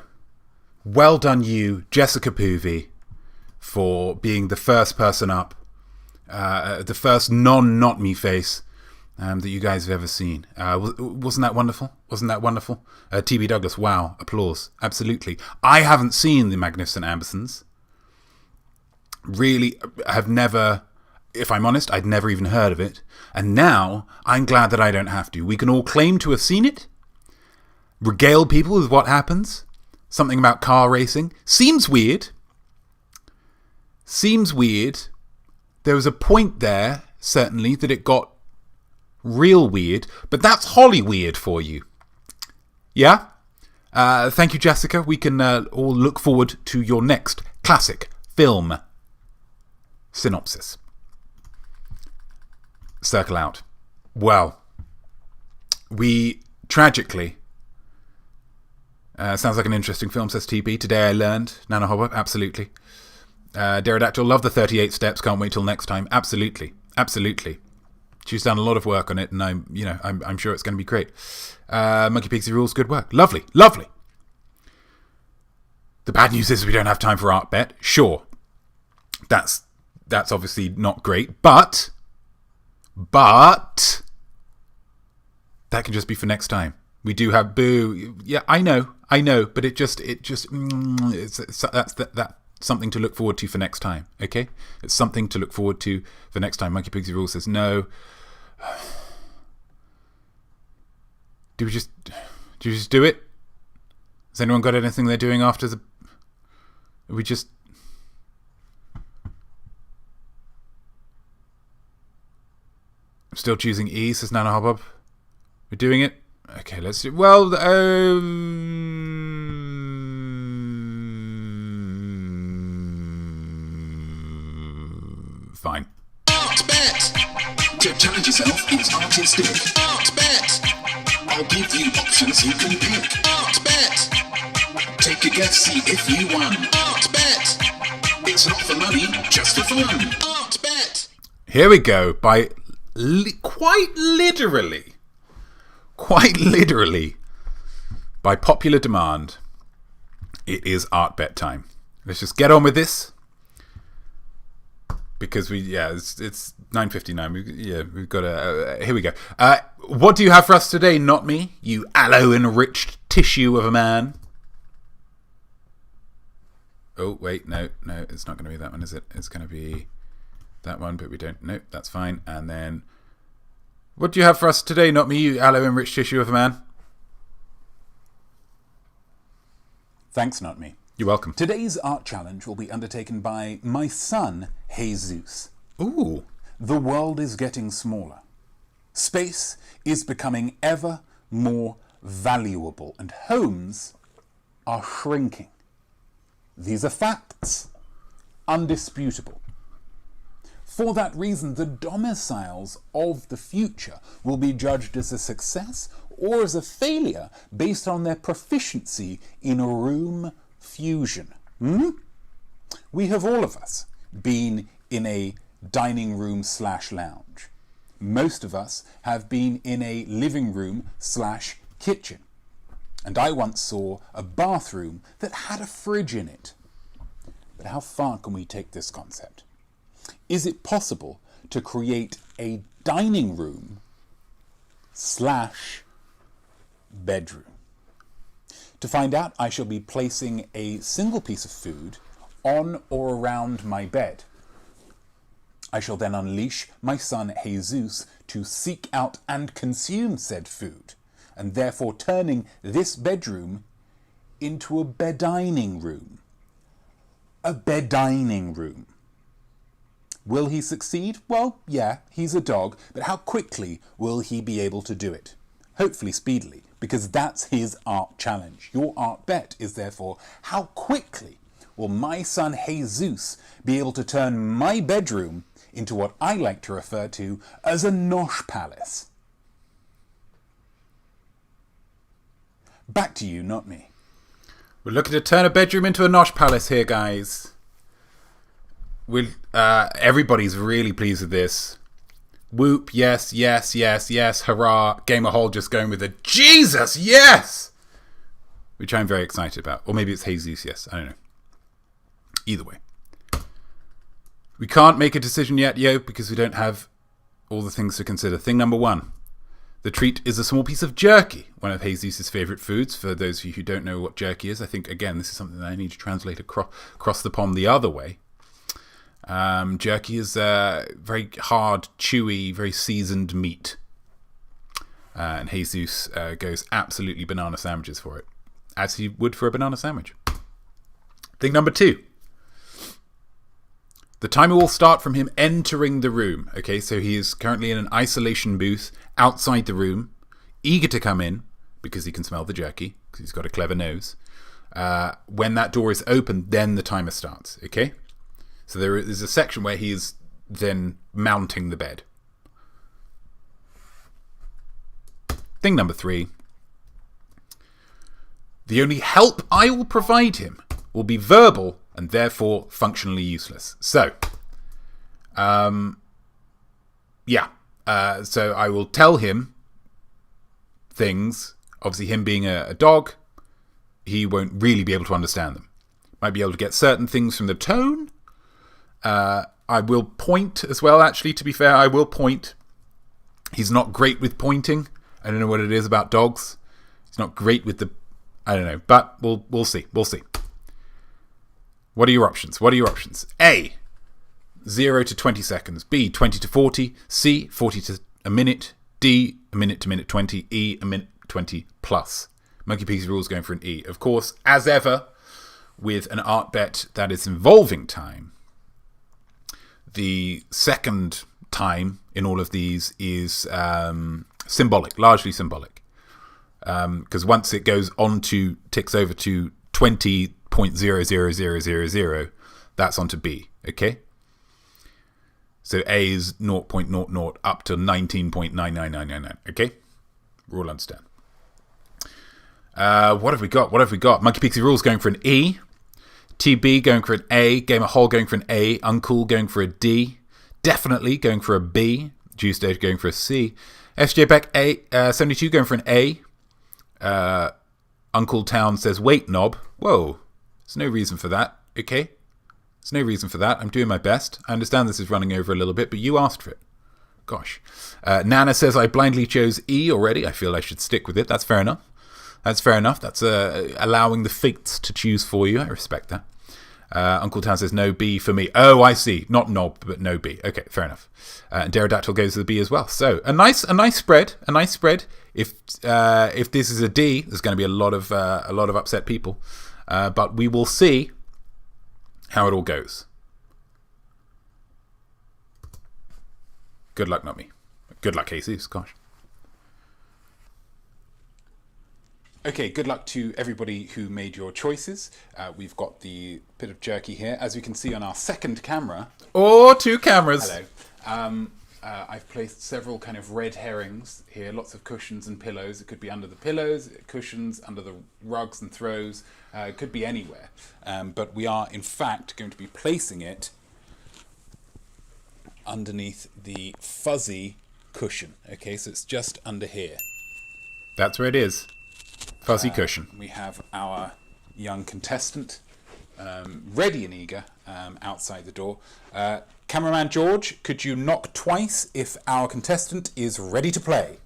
Well done you, Jessica POOVEY, for being the first person up, the first non-Notme face that you guys have ever seen. Wasn't that wonderful? Wasn't that wonderful? T.B. Douglas, wow, applause, absolutely. I haven't seen the Magnificent Ambersons. Really, have never, if I'm honest, I'd never even heard of it. And now, I'm glad that I don't have to. We can all claim to have seen it, regale people with what happens. Something about car racing. Seems weird. Seems weird. There was a point there, certainly, that it got real weird. But that's Holly weird for you. Yeah? Thank you, Jessica. We can all look forward to your next classic film synopsis. Circle out. Well, we tragically... sounds like an interesting film, says TB. Today I learned. Nana Hobber, absolutely. Pterodactyl, love the 38 steps. Can't wait till next time. Absolutely, absolutely. She's done a lot of work on it, and I'm sure it's going to be great. Monkey Pixie Rules, good work. Lovely, lovely. The bad news is we don't have time for Art Bet. Sure, that's obviously not great, but that can just be for next time. We do have Boo. Yeah, I know, but that's something to look forward to for next time. Okay, it's something to look forward to for next time. Monkey Pixie Rule says no. Do we just do it? Has anyone got anything they're doing after the? We just. I'm still choosing E, says Nana Hobbob. We're doing it. Okay, let's do... Well, fine. Art Bet! To challenge yourself is artistic. Art Bet! I'll give you options you can pick. Art Bet! Take a guess, see if you won. Art Bet! It's not for money, just for fun. Art Bet! Here we go. By quite literally, by popular demand, it is Art Bet time. Let's just get on with this. Because it's 9:59. We've got a... here we go. What do you have for us today, Notme? You aloe-enriched tissue of a man. Oh, wait, no, it's not going to be that one, is it? It's going to be that one, but we don't... Nope, that's fine. And then... What do you have for us today, Notme, you aloe-enriched tissue of a man? Thanks, Notme. You're welcome. Today's art challenge will be undertaken by my son, Jesus. Ooh. The world is getting smaller. Space is becoming ever more valuable, and homes are shrinking. These are facts, undisputable. For that reason, the domiciles of the future will be judged as a success or as a failure based on their proficiency in room fusion. We have all of us been in a dining room / lounge. Most of us have been in a living room / kitchen. And I once saw a bathroom that had a fridge in it. But how far can we take this concept? Is it possible to create a dining room / bedroom? To find out, I shall be placing a single piece of food on or around my bed. I shall then unleash my son Jesus to seek out and consume said food, and therefore turning this bedroom into a bedining room. A bedining room. Will he succeed? Well, yeah, he's a dog, but how quickly will he be able to do it? Hopefully speedily, because that's his art challenge. Your art bet is therefore, how quickly will my son Jesus be able to turn my bedroom into what I like to refer to as a nosh palace? Back to you, not me. We're looking to turn a bedroom into a nosh palace here, guys. Everybody's really pleased with this. Whoop, yes, hurrah. Gamer Hole just going with a Jesus, yes! which I'm very excited about. Or maybe it's Jesus, yes. I don't know. Either way. We can't make a decision yet, yo, because we don't have all the things to consider. Thing number 1. The treat is a small piece of jerky, one of Jesus' favourite foods. For those of you who don't know what jerky is, I think, again, this is something that I need to translate across the pond the other way. Jerky is very hard, chewy, very seasoned meat. And Jesus goes absolutely banana sandwiches for it, as he would for a banana sandwich. Thing number 2. The timer will start from him entering the room. Okay, so he is currently in an isolation booth outside the room, eager to come in because he can smell the jerky, because he's got a clever nose. When that door is open, then the timer starts. Okay, so there is a section where he is then mounting the bed. Thing number 3. The only help I will provide him will be verbal and therefore functionally useless. So, so I will tell him things. Obviously, him being a dog, he won't really be able to understand them. Might be able to get certain things from the tone. I will point as well, actually, to be fair. I will point. He's not great with pointing. I don't know what it is about dogs. He's not great with the... I don't know, but we'll see. We'll see. What are your options? A, 0 to 20 seconds. B, 20 to 40. C, 40 to a minute. D, a minute to minute 20. E, a minute 20 plus. Monkey Pixie Rules going for an E. Of course, as ever, with an art bet that is involving time, the second time in all of these is symbolic, largely symbolic. Because once it goes on to, ticks over to 20.00000, that's onto B, okay? So A is 0.00 up to 19.99999, okay? We all understand. What have we got? Monkey Pixie Rules going for an E. TB going for an A. Gamer Hole going for an A. Uncool going for a D. Definitely going for a B. Juice Dave going for a C. SJ Beck 72 going for an A. Uncle Town says, wait, knob. Whoa. There's no reason for that. Okay. There's no reason for that. I'm doing my best. I understand this is running over a little bit, but you asked for it. Gosh. Nana says, I blindly chose E already. I feel I should stick with it. That's fair enough. That's allowing the fates to choose for you. I respect that. Uncle Town says, no B for me. Oh, I see. Not knob, but no B. Okay, fair enough. And Pterodactyl goes to the B as well. So a nice spread. If this is a D, there's going to be a lot of upset people. But we will see how it all goes. Good luck, Notme. Good luck, Jesus. Gosh. Okay, good luck to everybody who made your choices. We've got the bit of jerky here. As you can see on our second camera. Or two cameras. Hello. I've placed several kind of red herrings here. Lots of cushions and pillows. It could be under the pillows, cushions, under the rugs and throws. It could be anywhere. But we are, in fact, going to be placing it underneath the fuzzy cushion. Okay, so it's just under here. That's where it is. Fuzzy cushion. We have our young contestant ready and eager outside the door. Cameraman George, could you knock twice if our contestant is ready to play?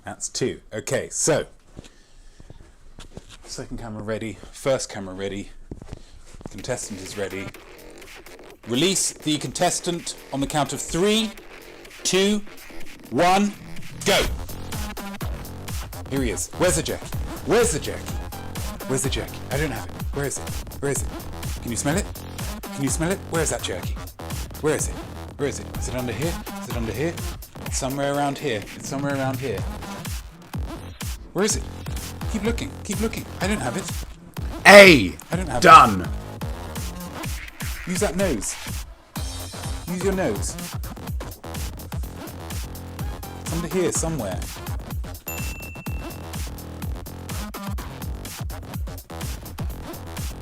That's 2. Okay, so second camera ready, first camera ready, contestant is ready. Release the contestant on the count of 3, 2, 1, go! Here he is. Where's the jerky? Where's the jerky? Where's the jerky? I don't have it. Where is it? Where is it? Can you smell it? Can you smell it? Where is that jerky? Where is it? Where is it? Is it under here? Is it under here? It's somewhere around here. It's somewhere around here. Where is it? Keep looking. Keep looking. I don't have it. A! I don't have Done. it. Use that nose. Use your nose. It's under here somewhere.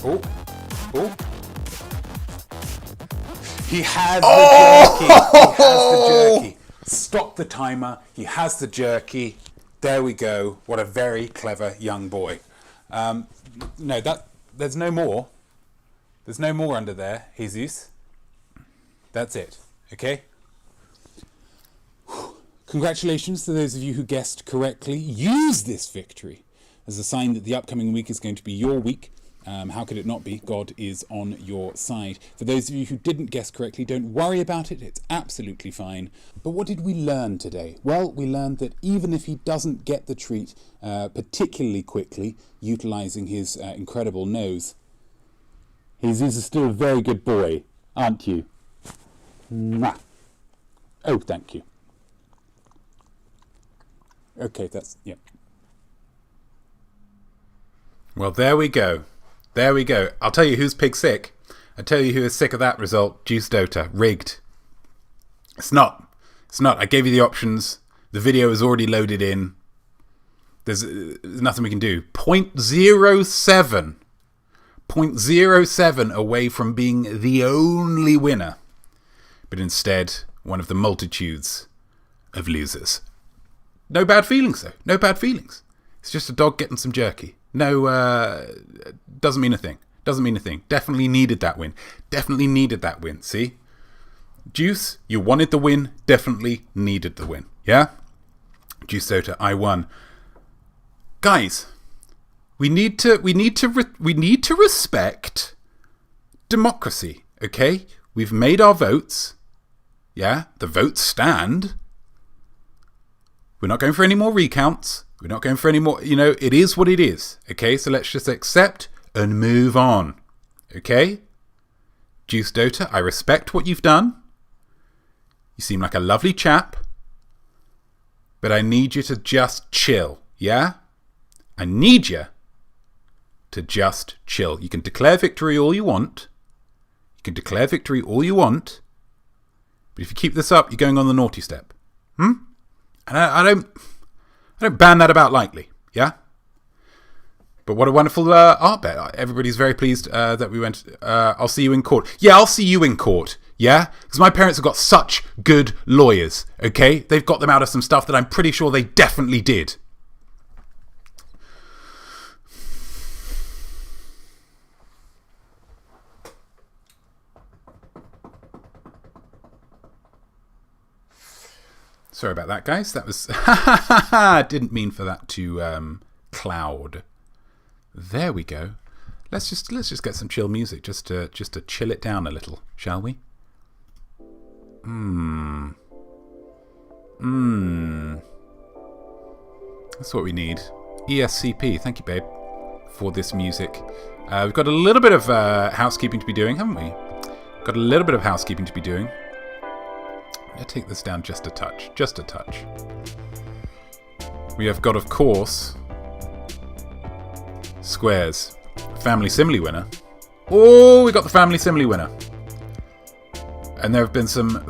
Oh, oh. He has the jerky. He has the jerky. Stop the timer. He has the jerky. There we go. What a very clever young boy. No, there's no more. There's no more under there, Jesus. That's it. Okay? Congratulations to those of you who guessed correctly. Use this victory as a sign that the upcoming week is going to be your week. How could it not be? God is on your side. For those of you who didn't guess correctly, don't worry about it. It's absolutely fine. But what did we learn today? Well, we learned that even if he doesn't get the treat particularly quickly, utilising his incredible nose, he's still a very good boy, aren't you? Mwah. Oh, thank you. Okay, yeah. Well, there we go. There we go. I'll tell you who's pig sick. I'll tell you who is sick of that result. Juice Dota. Rigged. It's not. It's not. I gave you the options. The video is already loaded in. There's nothing we can do. 0.07. 0.07 away from being the only winner. But instead, one of the multitudes of losers. No bad feelings, though. No bad feelings. It's just a dog getting some jerky. No, doesn't mean a thing. Doesn't mean a thing. Definitely needed that win. Definitely needed that win. See? Juice, you wanted the win. Definitely needed the win. Yeah? Juice Dota, I won. Guys, we need to respect democracy. Okay? We've made our votes. Yeah? The votes stand. We're not going for any more recounts. We're not going for any more, it is what it is. Okay, so let's just accept and move on. Okay? Juice Dota, I respect what you've done. You seem like a lovely chap. But I need you to just chill, yeah? I need you to just chill. You can declare victory all you want. But if you keep this up, you're going on the naughty step. And I don't ban that about lightly, yeah? But what a wonderful art bet. Everybody's very pleased that we went, I'll see you in court. Yeah, I'll see you in court, yeah? Because my parents have got such good lawyers, okay? They've got them out of some stuff that I'm pretty sure they definitely did. Sorry about that, guys. That was... didn't mean for that to cloud. There we go. Let's just get some chill music, just to chill it down a little, shall we? That's what we need. ESCP, thank you, babe, for this music. We've got a little bit of housekeeping to be doing, haven't we? Got a little bit of housekeeping to be doing. I'm going to take this down just a touch. Just a touch. We have got, of course, Squares. Family Simile winner. Oh, we got the Family Simile winner. And there have been some.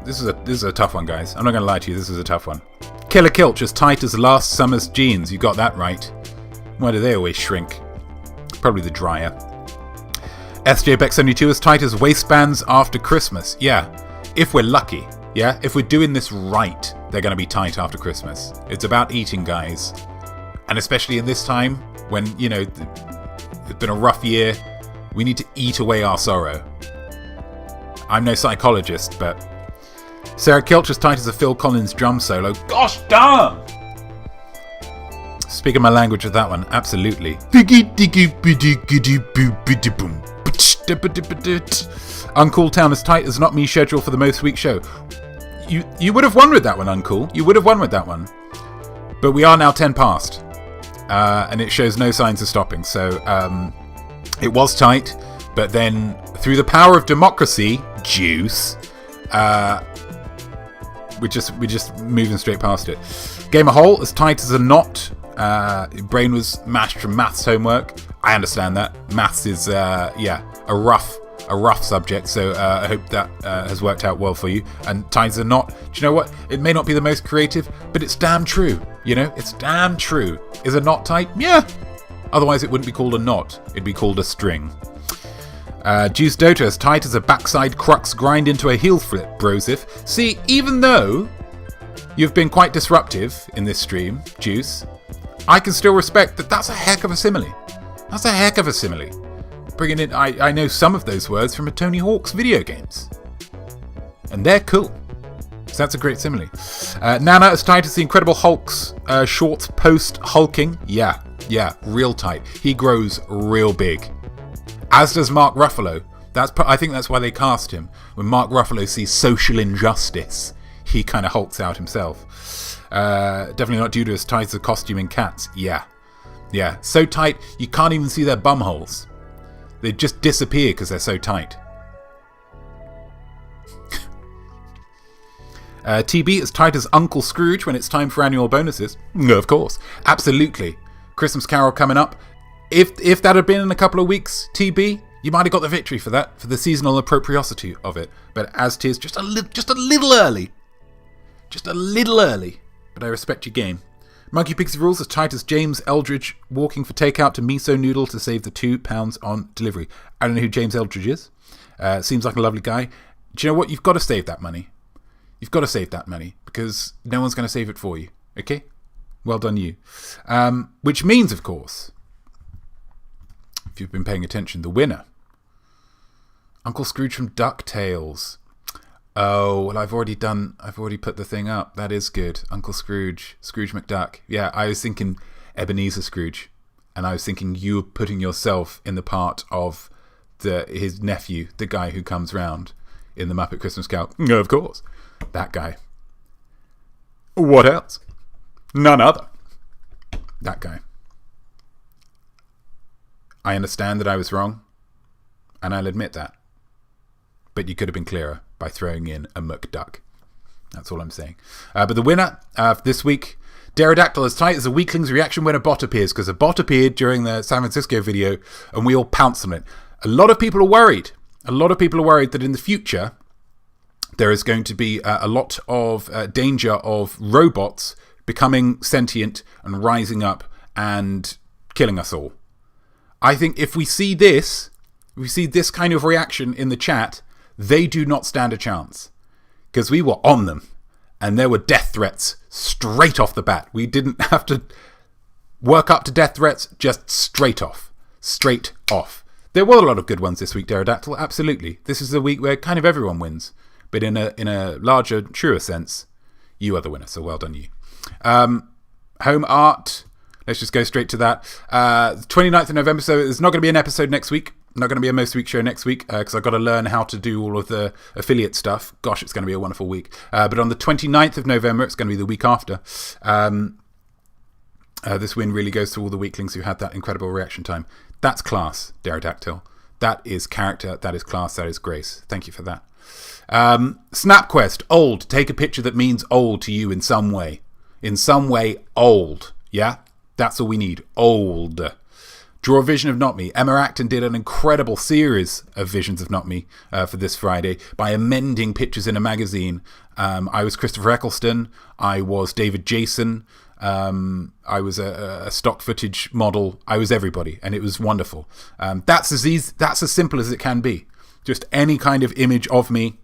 This is a tough one, guys. I'm not going to lie to you. This is a tough one. Killer Kilch as tight as last summer's jeans. You got that right. Why do they always shrink? Probably the dryer. SJ Beck 72 as tight as waistbands after Christmas. Yeah, if we're lucky. Yeah, if we're doing this right, they're going to be tight after Christmas. It's about eating, guys. And especially in this time, when, it's been a rough year, we need to eat away our sorrow. I'm no psychologist, but... Sarah Kilch as tight as a Phil Collins drum solo. Gosh darn! Speaking my language with that one, absolutely. Uncool Town as tight as Notme schedule for the most week show. You would have won with that one, Uncool. You would have won with that one. But we are now 10 past. And it shows no signs of stopping. So it was tight. But then through the power of democracy, juice, we're just moving straight past it. Game of Whole as tight as a knot. Brain was mashed from maths homework. I understand that. Maths is a rough subject, so I hope that has worked out well for you. And ties are not, do you know what? It may not be the most creative, but it's damn true. It's damn true. Is a knot tight? Yeah. Otherwise it wouldn't be called a knot. It'd be called a string. Juice Dota as tight as a backside crux grind into a heel flip, Brosif. See, even though you've been quite disruptive in this stream, Juice, I can still respect that. That's a heck of a simile. That's a heck of a simile. Bringing in, I know some of those words from a Tony Hawk's video games. And they're cool. So that's a great simile. Nana is tight as the Incredible Hulk's shorts post-hulking. Yeah, real tight. He grows real big. As does Mark Ruffalo. I think that's why they cast him. When Mark Ruffalo sees social injustice, he kind of hulks out himself. Definitely not due to his tight as the costume in Cats. Yeah. So tight, you can't even see their bum holes. They just disappear because they're so tight. TB is tight as Uncle Scrooge when it's time for annual bonuses. Of course. Absolutely. Christmas Carol coming up. If that had been in a couple of weeks, TB, you might have got the victory for that, for the seasonal appropriosity of it. But as 'tis, just a little early. Just a little early. But I respect your game. Monkey Pixie Rules as tight as James Eldridge walking for takeout to miso noodle to save the £2 on delivery. I don't know who James Eldridge is. Seems like a lovely guy. Do you know what? You've got to save that money. You've got to save that money because no one's going to save it for you. Okay? Well done, you. Which means, of course, if you've been paying attention, the winner, Uncle Scrooge from DuckTales. Oh, well, I've already put the thing up. That is good. Uncle Scrooge McDuck. Yeah, I was thinking Ebenezer Scrooge, and I was thinking you putting yourself in the part of his nephew, the guy who comes round in the Muppet Christmas Carol. Of course. That guy. What else? None other. That guy. I understand that I was wrong, and I'll admit that. But you could have been clearer by throwing in a McDuck. That's all I'm saying. But the winner this week, Pterodactyl, as tight as a weakling's reaction when a bot appears, because a bot appeared during the San Francisco video, and we all pounced on it. A lot of people are worried. That in the future, there is going to be a lot of danger of robots becoming sentient and rising up and killing us all. I think if we see this kind of reaction in the chat, they do not stand a chance. Because we were on them. And there were death threats straight off the bat. We didn't have to work up to death threats, just straight off. Straight off. There were a lot of good ones this week, Pterodactyl, absolutely. This is the week where kind of everyone wins. But in a larger, truer sense, you are the winner, so well done you. Home art, let's just go straight to that. 29th of November, so there's not going to be an episode next week. Not going to be a most week show next week because I've got to learn how to do all of the affiliate stuff. Gosh, it's going to be a wonderful week. But on the 29th of November, it's going to be the week after. This win really goes to all the weaklings who had that incredible reaction time. That's class, Pterodactyl. That is character, that is class, that is grace. Thank you for that. SnapQuest, old. Take a picture that means old to you in some way. In some way, old. Yeah? That's all we need. Old. Draw a vision of Notme. Emma Acton did an incredible series of visions of Notme for this Friday by amending pictures in a magazine. I was Christopher Eccleston. I was David Jason. I was a stock footage model. I was everybody, and it was wonderful. That's as simple as it can be. Just any kind of image of me.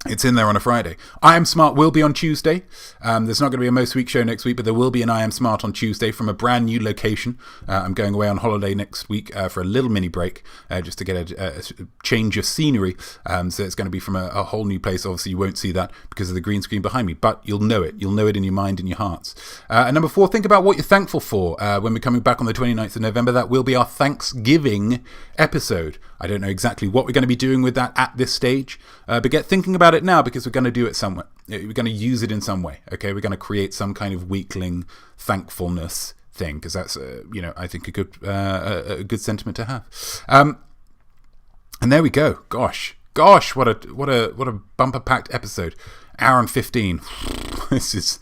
It's in there on a Friday. I Am Smart will be on Tuesday. There's not going to be a Most Week show next week, but there will be an I Am Smart on Tuesday from a brand new location. I'm going away on holiday next week for a little mini break just to get a change of scenery. So it's going to be from a whole new place. Obviously, you won't see that because of the green screen behind me, but you'll know it. You'll know it in your mind and your hearts. And number 4, think about what you're thankful for. When we're coming back on the 29th of November, that will be our Thanksgiving episode. I don't know exactly what we're going to be doing with that at this stage, but get thinking about it now because we're going to do it somewhere. We're going to use it in some way. Okay, we're going to create some kind of weekling thankfulness thing because that's I think a good sentiment to have. And there we go. Gosh, what a bumper packed episode. Hour and 15. This is.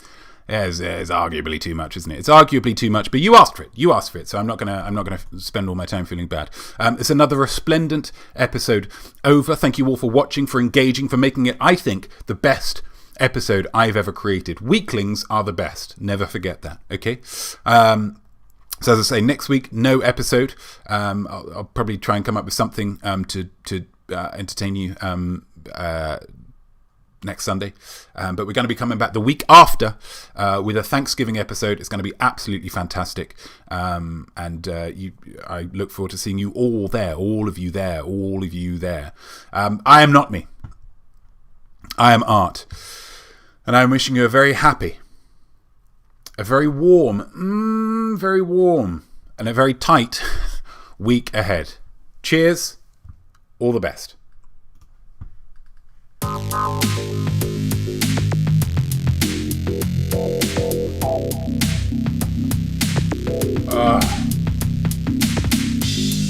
It's arguably too much, isn't it? It's arguably too much, but you asked for it. So I'm not gonna spend all my time feeling bad. It's another resplendent episode over. Thank you all for watching, for engaging, for making it, I think, the best episode I've ever created. Weaklings are the best. Never forget that. Okay. So as I say, next week no episode. I'll probably try and come up with something to entertain you. next Sunday. But we're going to be coming back the week after with a Thanksgiving episode. It's going to be absolutely fantastic. I look forward to seeing you all there, all of you there. I am Notme. I am Art. And I'm wishing you a very happy, a very warm, and a very tight week ahead. Cheers. All the best.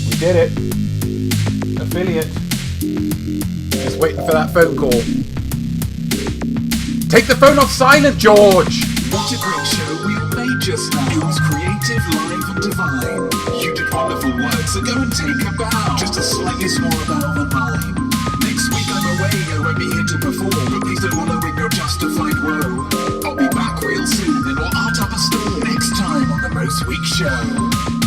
We did it. Affiliate. Just waiting for that phone call. Take the phone off silent, George! What a great show we made just now. It was creative, live and divine. You did wonderful work, so go and take a bow. Just a slightly smaller bow than mine. Next week I'm away, I won't be here to perform. But please don't wallow in your justified woe. I'll be back real soon and we'll art up a storm next time on the Most Week Show.